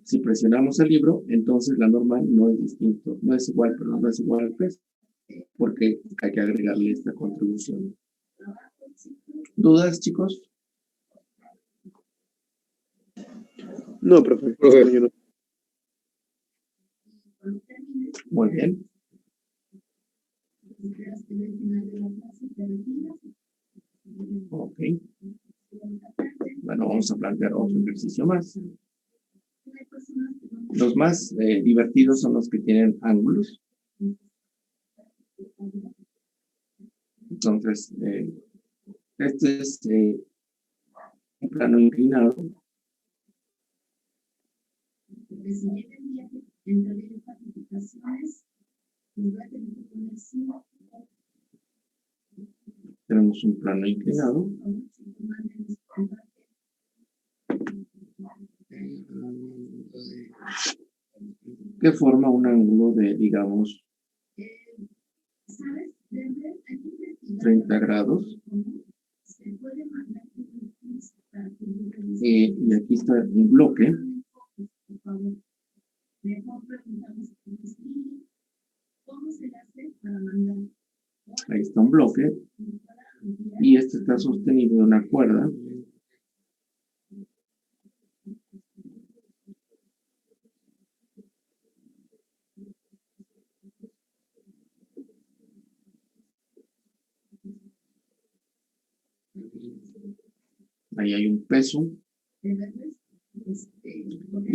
Si presionamos el libro, entonces la normal no es distinto, no es igual, perdón, no es igual al peso, porque hay que agregarle esta contribución. ¿Dudas, chicos? No, profe. Profe. Yo no. Muy bien. Ok. Bueno, vamos a plantear otro ejercicio más. Los más divertidos son los que tienen ángulos. Entonces, este es un plano inclinado. Tenemos un plano inclinado. Que forma un ángulo de, digamos, 30 grados. Y aquí está un bloque. Ahí está un bloque. Y este está sostenido de una cuerda. Ahí hay un peso. Y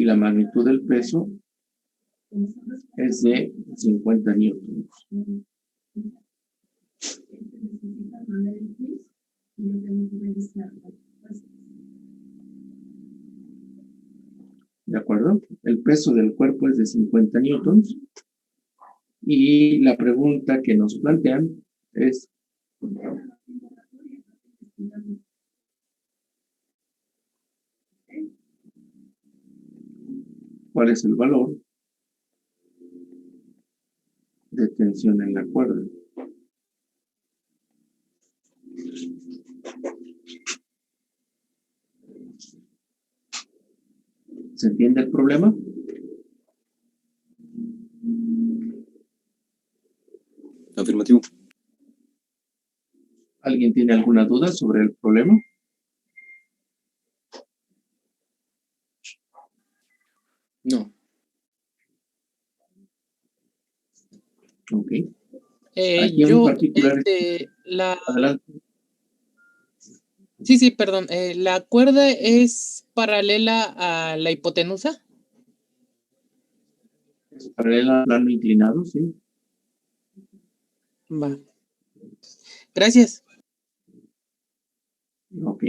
la magnitud del peso es de 50 newtons. ¿De acuerdo? El peso del cuerpo es de 50 newtons. Y la pregunta que nos plantean es: ¿cuál es el valor de tensión en la cuerda? ¿Se entiende el problema? Afirmativo. ¿Alguien tiene alguna duda sobre el problema? No. Ok. Aquí en Yo, particular, adelante. Sí, perdón. ¿La cuerda es paralela a la hipotenusa? Paralela al plano inclinado, sí. Va. Gracias. Ok.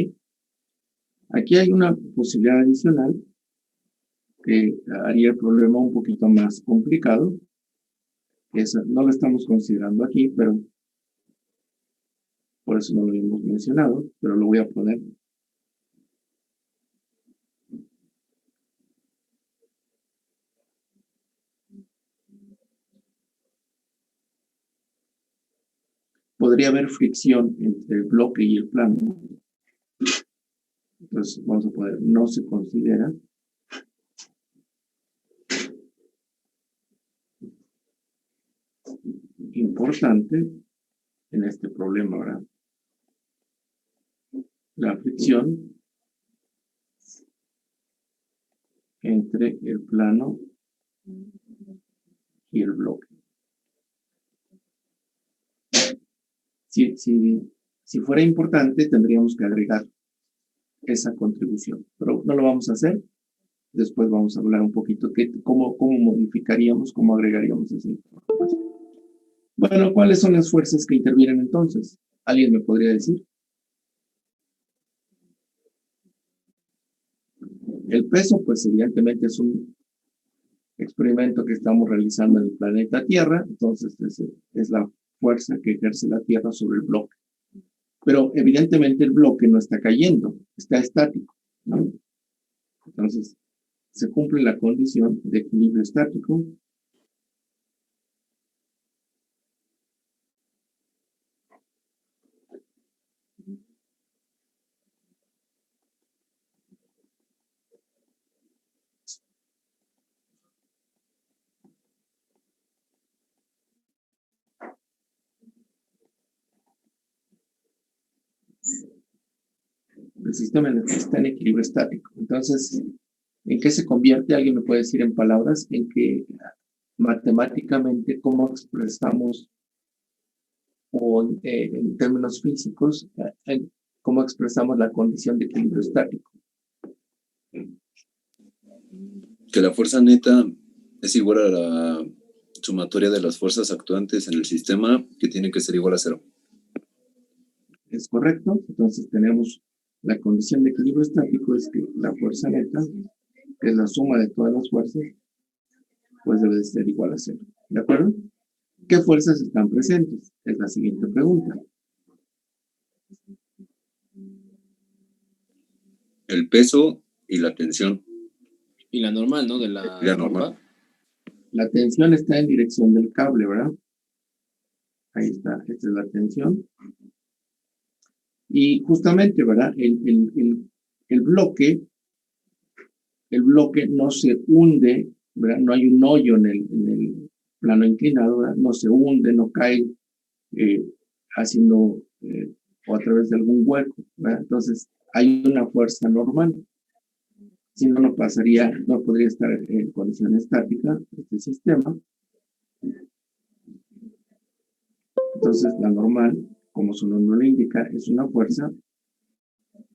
Aquí hay una posibilidad adicional que haría el problema un poquito más complicado. Esa no lo estamos considerando aquí, pero por eso no lo hemos mencionado, pero lo voy a poner. Podría haber fricción entre el bloque y el plano. Entonces vamos a poner, no se considera. Importante en este problema, ¿verdad? La fricción entre el plano y el bloque. Si fuera importante, tendríamos que agregar esa contribución, pero no lo vamos a hacer. Después vamos a hablar un poquito cómo modificaríamos, cómo agregaríamos esa información. Bueno, ¿cuáles son las fuerzas que intervienen entonces? ¿Alguien me podría decir? El peso, pues evidentemente es un experimento que estamos realizando en el planeta Tierra, entonces es la fuerza que ejerce la Tierra sobre el bloque. Pero evidentemente el bloque no está cayendo, está estático, ¿no? Entonces, se cumple la condición de equilibrio estático. El sistema está en equilibrio estático. Entonces, ¿en qué se convierte? Alguien me puede decir en palabras, en que matemáticamente cómo expresamos o en términos físicos, cómo expresamos la condición de equilibrio estático. Que la fuerza neta es igual a la sumatoria de las fuerzas actuantes en el sistema, que tiene que ser igual a 0. ¿Es correcto? Entonces tenemos la condición de equilibrio estático, es que la fuerza neta, que es la suma de todas las fuerzas, pues debe de ser igual a 0. ¿De acuerdo? ¿Qué fuerzas están presentes? Es la siguiente pregunta. El peso y la tensión. Y la normal, ¿no? De la normal. ropa. La tensión está en dirección del cable, ¿verdad? Ahí está, esta es la tensión. Y justamente, ¿verdad? El bloque no se hunde, ¿verdad? No hay un hoyo en el plano inclinado, ¿verdad? No se hunde, no cae haciendo o a través de algún hueco, ¿verdad? Entonces, hay una fuerza normal. Si no, no pasaría, no podría estar en condición estática este sistema. Entonces, la normal, como su nombre lo indica, es una fuerza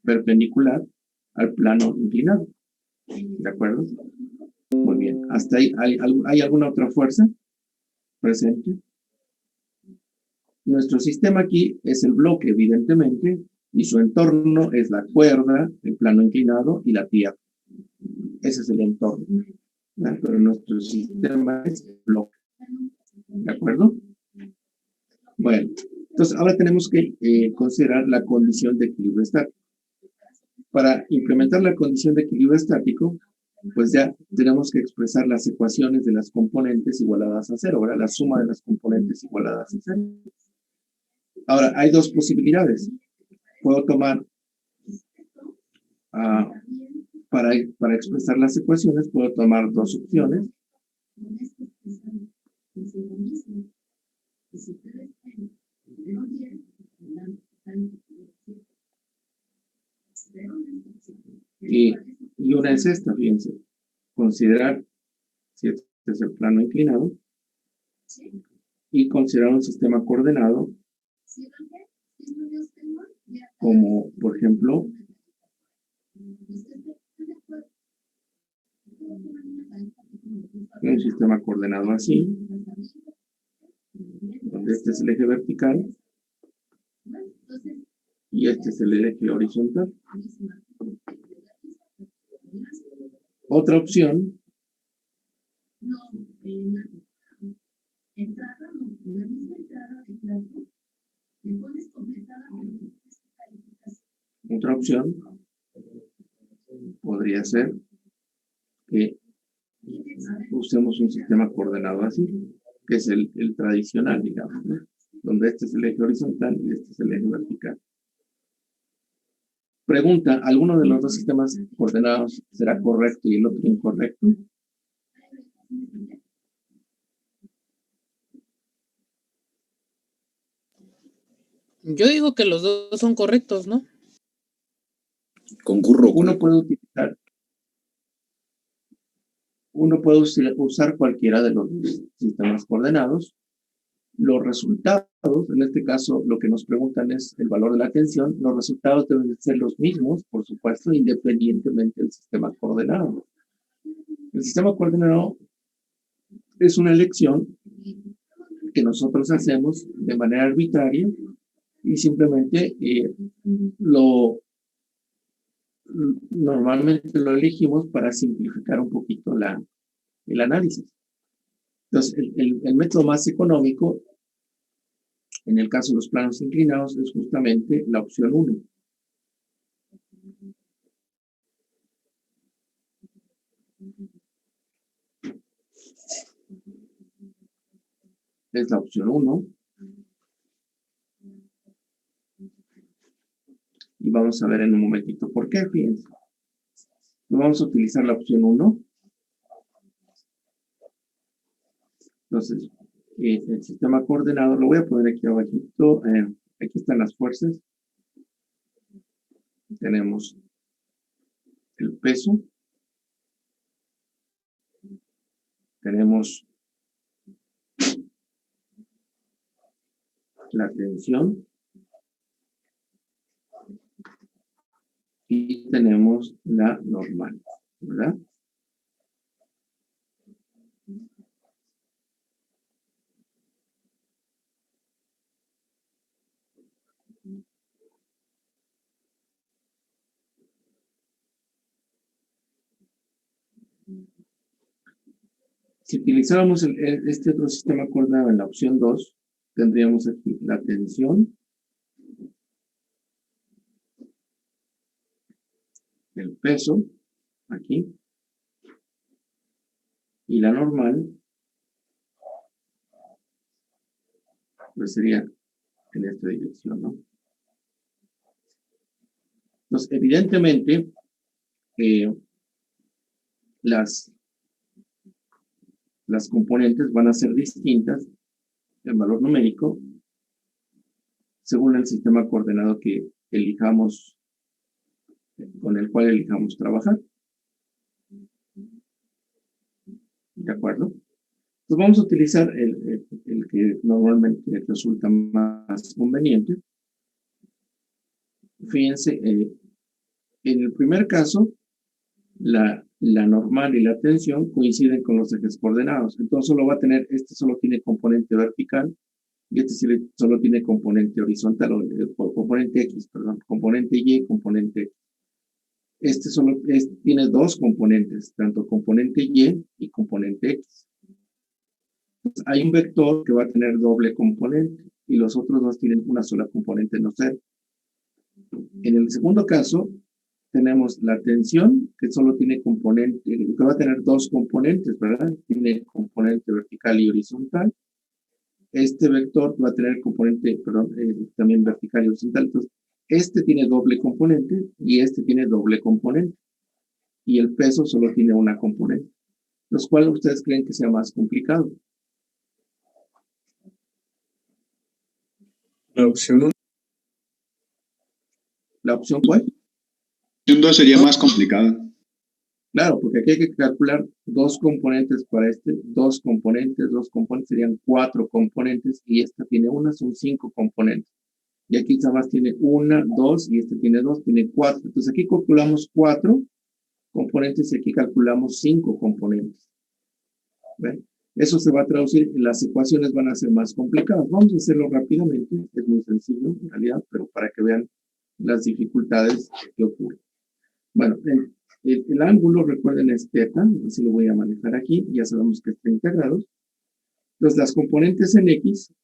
perpendicular al plano inclinado. ¿De acuerdo? Muy bien. ¿Hasta ahí hay alguna otra fuerza presente? Nuestro sistema aquí es el bloque, evidentemente, y su entorno es la cuerda, el plano inclinado y la tierra. Ese es el entorno. ¿Verdad? Pero nuestro sistema es el bloque. ¿De acuerdo? Bueno, entonces ahora tenemos que considerar la condición de equilibrio estático. Para implementar la condición de equilibrio estático, pues ya tenemos que expresar las ecuaciones de las componentes igualadas a 0, ¿verdad? La suma de las componentes igualadas a 0. Ahora, hay dos posibilidades. Puedo tomar, para expresar las ecuaciones, puedo tomar dos opciones. Y una es esta, fíjense. Considerar, si este es el plano inclinado, y considerar un sistema coordenado como, por ejemplo, un sistema coordenado así, donde este es el eje vertical y este es el eje horizontal. Otra opción podría ser que usemos un sistema coordenado así, que es el tradicional, digamos, ¿no? Donde este es el eje horizontal y este es el eje vertical. Pregunta, ¿alguno de los dos sistemas coordenados será correcto y el otro incorrecto? Yo digo que los dos son correctos, ¿no? Concurro. Uno puede usar cualquiera de los sistemas coordenados. Los resultados, en este caso, lo que nos preguntan es el valor de la tensión. Los resultados deben ser los mismos, por supuesto, independientemente del sistema coordenado. El sistema coordenado es una elección que nosotros hacemos de manera arbitraria y simplemente normalmente lo elegimos para simplificar un poquito el análisis. Entonces, el método más económico, en el caso de los planos inclinados, es justamente la opción 1. Es la opción 1. Y vamos a ver en un momentito por qué, fíjense. Vamos a utilizar la opción 1. Entonces, el sistema coordenado, lo voy a poner aquí abajito. Aquí están las fuerzas. tenemos el peso, tenemos la tensión y tenemos la normal, ¿verdad? Si utilizáramos este otro sistema coordenado en la opción 2, tendríamos aquí la tensión, el peso, aquí, y la normal, pues sería en esta dirección, ¿no? Entonces, evidentemente, las componentes van a ser distintas en valor numérico según el sistema coordenado que elijamos, con el cual elijamos trabajar. ¿De acuerdo? Entonces vamos a utilizar el que normalmente resulta más conveniente. Fíjense, en el primer caso, la normal y la tensión coinciden con los ejes coordenados. Entonces solo va a tener, este solo tiene componente vertical y este solo tiene componente horizontal, o componente X, perdón, componente Y, componente X. Este solo tiene dos componentes, tanto componente Y y componente X. Entonces, hay un vector que va a tener doble componente y los otros dos tienen una sola componente no cero. En el segundo caso, tenemos la tensión, que solo tiene componente, que va a tener dos componentes, ¿verdad? Tiene componente vertical y horizontal. Este vector va a tener componente, perdón, también vertical y horizontal. Entonces, este tiene doble componente y este tiene doble componente. Y el peso solo tiene una componente. Los cuales ustedes creen que sea más complicado. La opción 1. ¿La opción cuál? La opción 2 sería más complicada. Claro, porque aquí hay que calcular dos componentes para dos componentes serían 4 componentes y esta tiene una, son 5 componentes. Y aquí nada más tiene una, 2 y este tiene 2, tiene 4. Entonces aquí calculamos 4 componentes y aquí calculamos 5 componentes. ¿Ven? Eso se va a traducir, las ecuaciones van a ser más complicadas. Vamos a hacerlo rápidamente, es muy sencillo en realidad, pero para que vean las dificultades que ocurren. Bueno, el ángulo, recuerden, es θ, así lo voy a manejar aquí, ya sabemos que es 30 grados. Entonces, las componentes en X,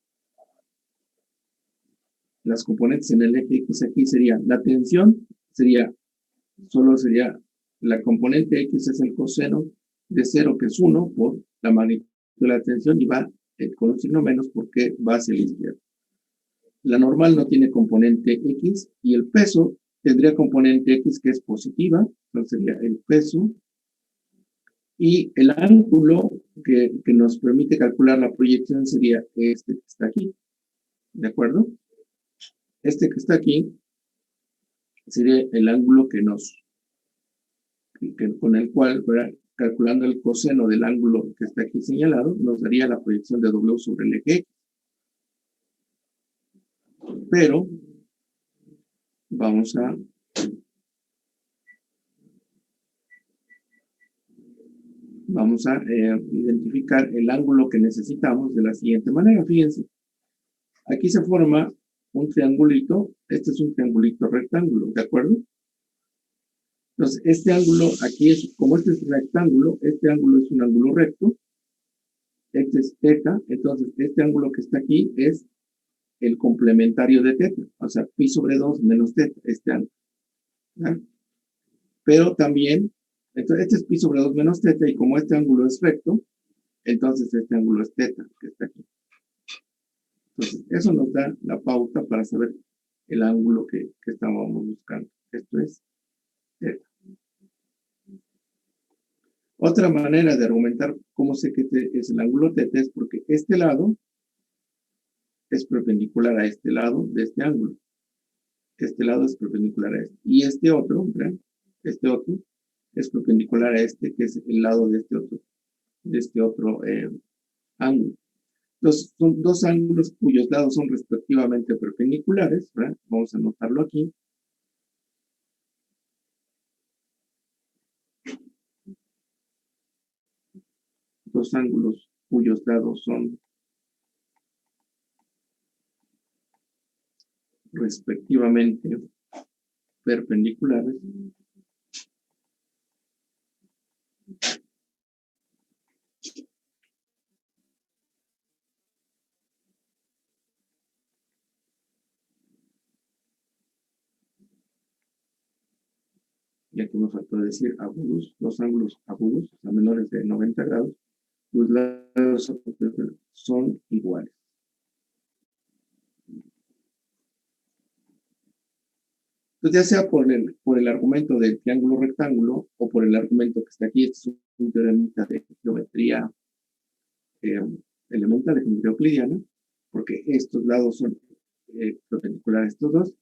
las componentes en el eje X aquí sería, la tensión solo sería, la componente X es el coseno de 0, que es 1, por la magnitud de la tensión, y va con un signo menos porque va hacia la izquierda. La normal no tiene componente X, y el peso tendría componente X que es positiva, entonces sería el peso, y el ángulo que nos permite calcular la proyección sería este que está aquí, ¿de acuerdo? Este que está aquí sería el ángulo con el cual, ¿verdad? Calculando el coseno del ángulo que está aquí señalado, nos daría la proyección de W sobre el eje X. Pero vamos a identificar el ángulo que necesitamos de la siguiente manera. Fíjense, aquí se forma un triangulito, este es un triangulito rectángulo, ¿de acuerdo? Entonces, este ángulo aquí es, como este es rectángulo, este ángulo es un ángulo recto, este es θ, entonces este ángulo que está aquí es el complementario de θ, o sea, pi sobre 2 menos θ, este ángulo. ¿Verdad? Pero también, entonces este es pi sobre 2 menos θ, y como este ángulo es recto, entonces este ángulo es θ, que está aquí. Entonces, eso nos da la pauta para saber el ángulo que estábamos buscando. Esto es θ. Otra manera de argumentar cómo sé que es el ángulo θ es porque este lado es perpendicular a este lado de este ángulo. este lado es perpendicular a este. Y este otro, ¿verdad? Este otro es perpendicular a este, que es el lado de este otro ángulo. Entonces, son dos ángulos cuyos lados son respectivamente perpendiculares, ¿verdad? Vamos a anotarlo aquí. Dos ángulos cuyos lados son respectivamente perpendiculares. Y aquí me faltó decir agudos, los ángulos agudos, a menores de 90 grados, los lados son iguales. Entonces, ya sea por el argumento del triángulo rectángulo o por el argumento que está aquí, este es un teorema de geometría elemental, de geometría euclidiana, porque estos lados son perpendiculares a estos dos.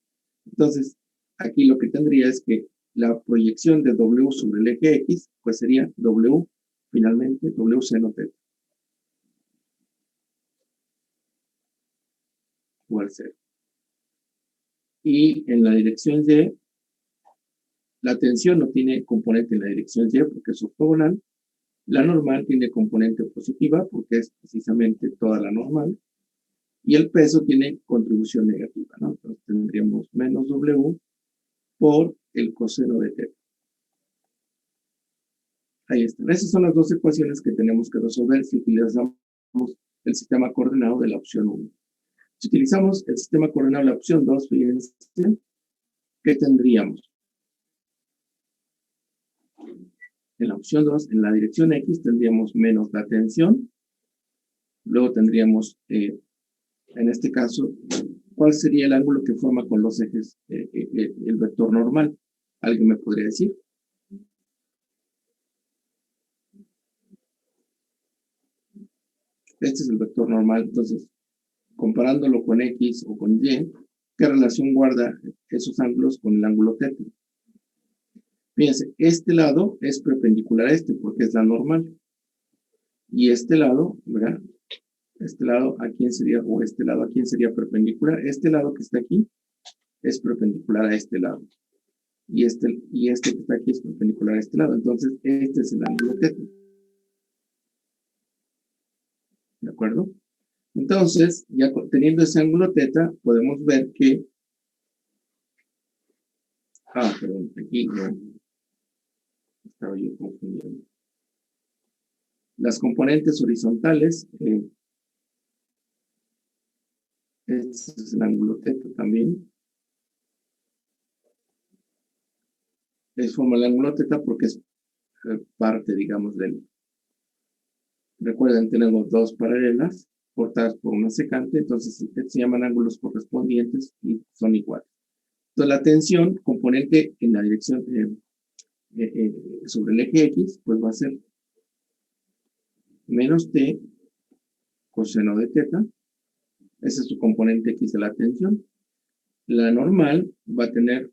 Entonces, aquí lo que tendría es que la proyección de W sobre el eje X, pues sería W, finalmente, W seno θ. Igual 0. Y en la dirección Y, la tensión no tiene componente en la dirección Y porque es ortogonal. La normal tiene componente positiva porque es precisamente toda la normal. Y el peso tiene contribución negativa, ¿no? Entonces tendríamos menos W por el coseno de θ. Ahí están. Esas son las dos ecuaciones que tenemos que resolver si utilizamos el sistema coordenado de la opción 1. Si utilizamos el sistema coordenado de la opción 2, fíjense, ¿qué tendríamos? En la opción 2, en la dirección X, tendríamos menos la tensión. Luego tendríamos, en este caso, ¿cuál sería el ángulo que forma con los ejes el vector normal? ¿Alguien me podría decir? Este es el vector normal. Entonces, comparándolo con X o con Y, ¿qué relación guarda esos ángulos con el ángulo θ? Fíjense, este lado es perpendicular a este porque es la normal. Y este lado, ¿verdad? Este lado, ¿a quién sería? O este lado, ¿a quién sería perpendicular? Este lado que está aquí es perpendicular a este lado. Y este que está aquí es perpendicular a este lado. Entonces, este es el ángulo θ. ¿De acuerdo? Entonces, ya teniendo ese ángulo θ, podemos ver que... perdón, aquí no. Estaba yo confundiendo. Las componentes horizontales, este es el ángulo θ también. Es forma el ángulo θ porque es parte, digamos, del... Recuerden, tenemos dos paralelas cortadas por una secante, entonces se llaman ángulos correspondientes y son iguales. Entonces la tensión, componente en la dirección sobre el eje X, pues va a ser menos T coseno de θ. Ese es su componente X de la tensión. La normal va a tener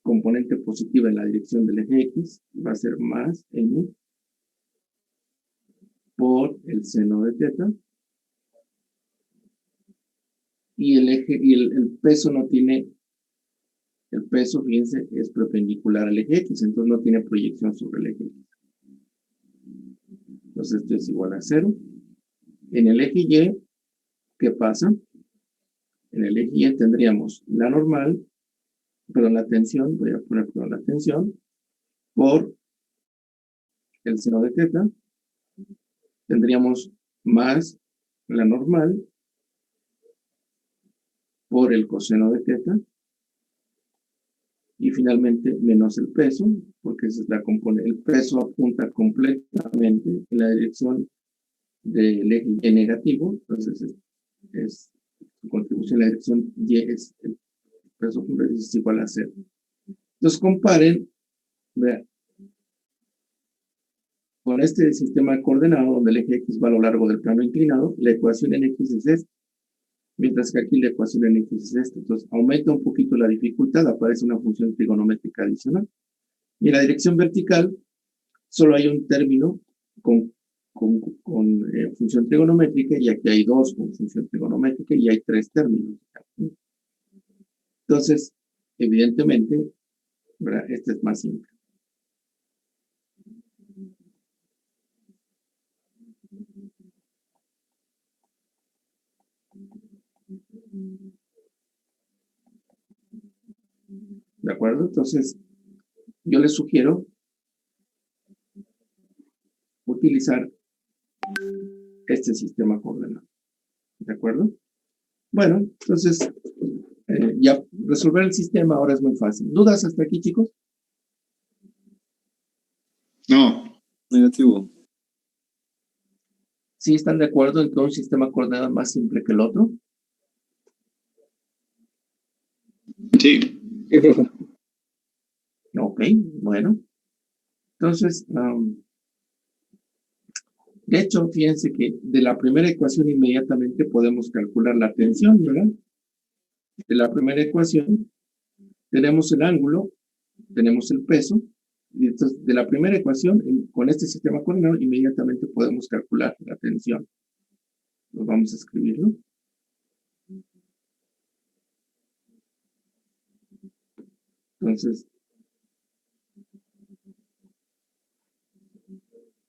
componente positiva en la dirección del eje X, va a ser más N por el seno de θ. Y el peso no tiene, el peso, fíjense, es perpendicular al eje X, entonces no tiene proyección sobre el eje X. Entonces esto es igual a 0. En el eje Y, ¿qué pasa? En el eje Y tendríamos la normal, perdón, la tensión, voy a poner la tensión, por el seno de θ. Tendríamos más la normal por el coseno de θ. Y finalmente menos el peso, porque esa es la componente. El peso apunta completamente en la dirección del eje Y negativo, entonces su contribución en la dirección Y es el peso completo es igual a 0. Entonces comparen, vean, con este sistema coordenado donde el eje X va a lo largo del plano inclinado, la ecuación en X es esta. Mientras que aquí la ecuación de X es esta. Entonces, aumenta un poquito la dificultad, aparece una función trigonométrica adicional. Y en la dirección vertical, solo hay un término con función trigonométrica, y aquí hay dos con función trigonométrica, y hay tres términos. Entonces, evidentemente, ¿verdad? Este es más simple. ¿De acuerdo? Entonces, yo les sugiero utilizar este sistema coordenado. ¿De acuerdo? Bueno, entonces, ya resolver el sistema ahora es muy fácil. ¿Dudas hasta aquí, chicos? No. Negativo. ¿Sí están de acuerdo en que un sistema coordenado es más simple que el otro? Sí. Ok, bueno. Entonces, de hecho, fíjense que de la primera ecuación inmediatamente podemos calcular la tensión, ¿verdad? De la primera ecuación tenemos el ángulo, tenemos el peso, y entonces de la primera ecuación, con este sistema coordenado, inmediatamente podemos calcular la tensión. Lo vamos a escribirlo. Entonces,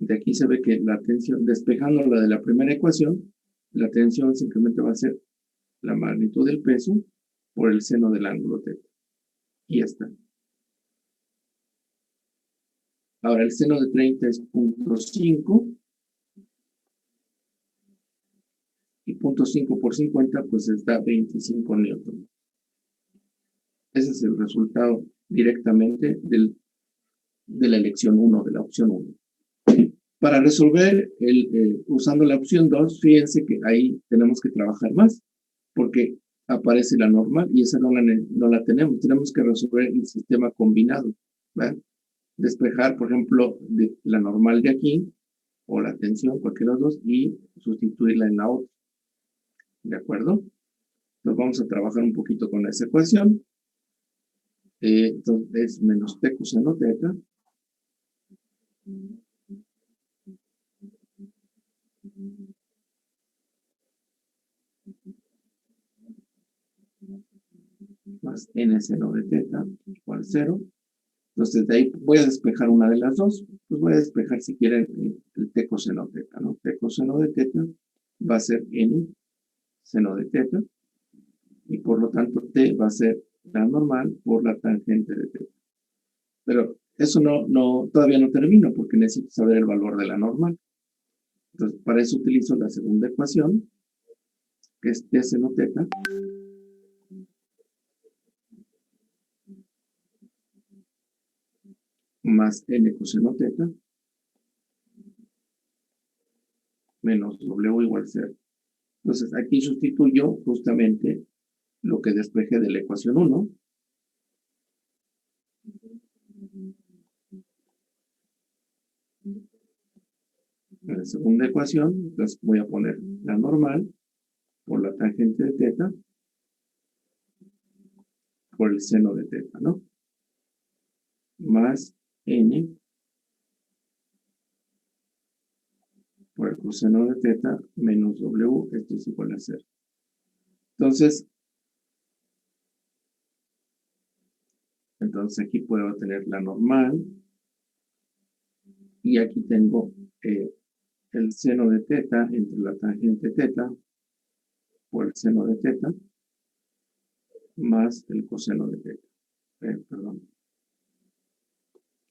de aquí se ve que la tensión, despejándola de la primera ecuación, la tensión simplemente va a ser la magnitud del peso por el seno del ángulo θ. Y ya está. Ahora, el seno de 30 es 0.5. Y 0.5 por 50, pues está 25 newton. Ese es el resultado directamente de la elección 1, de la opción 1. Para resolver usando la opción 2, fíjense que ahí tenemos que trabajar más, porque aparece la normal y esa no la tenemos. Tenemos que resolver el sistema combinado, ¿verdad? Despejar, por ejemplo, la normal de aquí, o la tensión, cualquiera de los dos, y sustituirla en la otra. ¿De acuerdo? Entonces vamos a trabajar un poquito con esa ecuación. Entonces es menos t coseno θ. Más n seno de θ igual 0. Entonces de ahí voy a despejar una de las dos. Pues voy a despejar si quieren el t coseno θ, ¿no? T coseno de θ va a ser n seno de θ. Y por lo tanto t va a ser la normal por la tangente de θ. Pero eso todavía no termino porque necesito saber el valor de la normal. Entonces, para eso utilizo la segunda ecuación, que es t seno θ más n coseno θ menos w igual 0. Entonces, aquí sustituyo justamente lo que despejé de la ecuación 1. En la segunda ecuación, entonces voy a poner la normal por la tangente de θ por el seno de θ, ¿no? Más n por el coseno de θ menos w, esto es igual a 0. Entonces aquí puedo tener la normal y aquí tengo el seno de θ entre la tangente θ por el seno de θ más el coseno de θ. Perdón.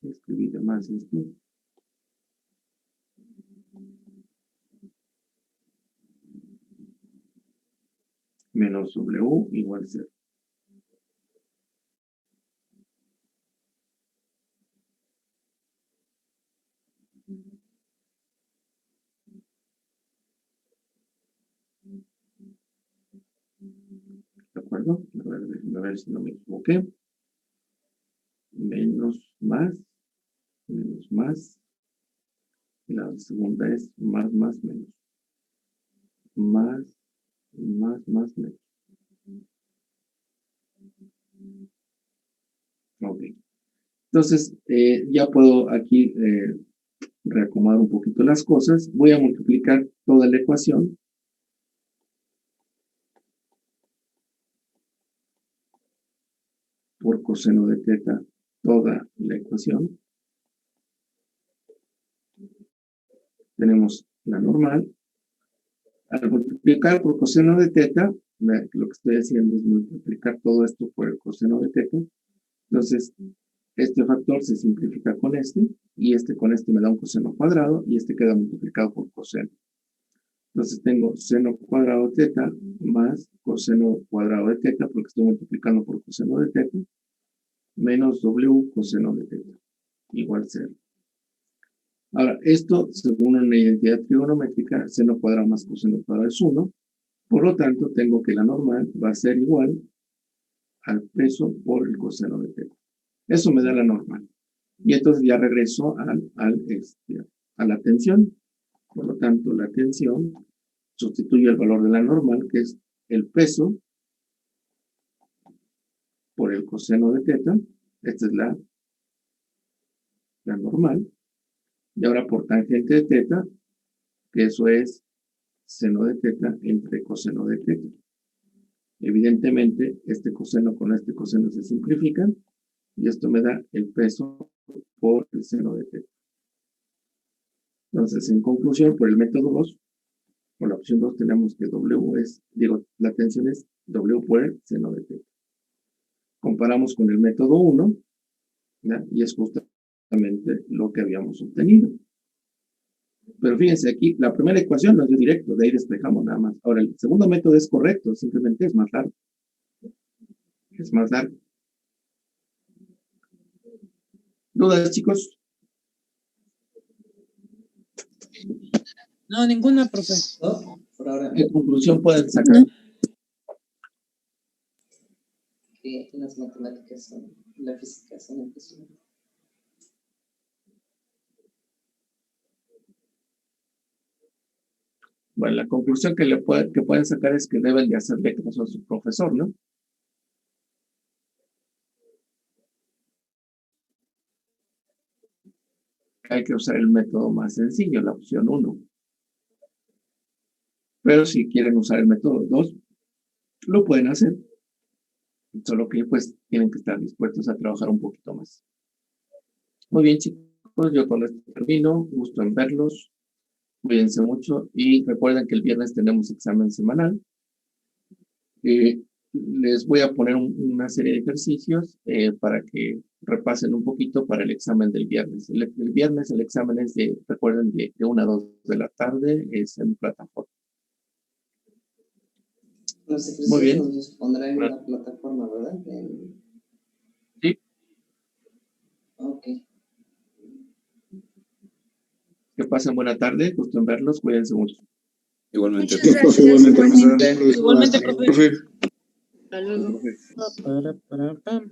Escribí de más esto. Menos w igual 0. ¿De acuerdo? A ver si no me equivoqué. Menos más. Y la segunda es más menos. Más más menos. Ok. Entonces, ya puedo aquí reacomodar un poquito las cosas. Voy a multiplicar toda la ecuación por coseno de teta, toda la ecuación. Tenemos la normal. Al multiplicar por coseno de teta, lo que estoy haciendo es multiplicar todo esto por el coseno de teta. Entonces, este factor se simplifica con este, y este con este me da un coseno cuadrado, y este queda multiplicado por coseno. Entonces tengo seno cuadrado de teta más coseno cuadrado de teta, porque estoy multiplicando por coseno de teta, menos W coseno de teta, igual 0. Ahora, esto, según una identidad trigonométrica, seno cuadrado más coseno cuadrado es 1. Por lo tanto, tengo que la normal va a ser igual al peso por el coseno de teta. Eso me da la normal. Y entonces ya regreso a la tensión. Por lo tanto, la tensión sustituye el valor de la normal, que es el peso por el coseno de teta. Esta es la normal. Y ahora por tangente de teta, que eso es seno de teta entre coseno de teta. Evidentemente, este coseno con este coseno se simplifican, y esto me da el peso por el seno de teta. Entonces, en conclusión, por el método 2, por la opción 2 tenemos que W es, la tensión es W por el seno de teta. Comparamos con el método 1, ¿ya? Y es justamente lo que habíamos obtenido. Pero fíjense aquí, la primera ecuación nos dio directo, de ahí despejamos nada más. Ahora, el segundo método es correcto, simplemente es más largo. Es más largo. ¿Dudas, chicos? No, ninguna, profe. No, por ahora ¿Qué conclusión pueden sacar? que las matemáticas son, la física son impresionantes. Bueno, la conclusión que pueden sacar es que deben de hacerle caso a su profesor, ¿no? Hay que usar el método más sencillo, la opción 1. Pero si quieren usar el método 2, lo pueden hacer. Solo que pues tienen que estar dispuestos a trabajar un poquito más. Muy bien, chicos, yo con esto termino. Gusto en verlos. Cuídense mucho y recuerden que el viernes tenemos examen semanal. Les voy a poner una serie de ejercicios para que repasen un poquito para el examen del viernes. El viernes el examen es recuerden, de 1 a 2 de la tarde, es en plataforma. Los ejercicios nos pondrán en la plataforma, ¿verdad? Sí. Ok. Que pasen buena tarde, gusto en verlos, cuídense mucho. Igualmente. Muchas gracias. Igualmente, Igualmente, profe. profe. Hasta luego. Para, pam.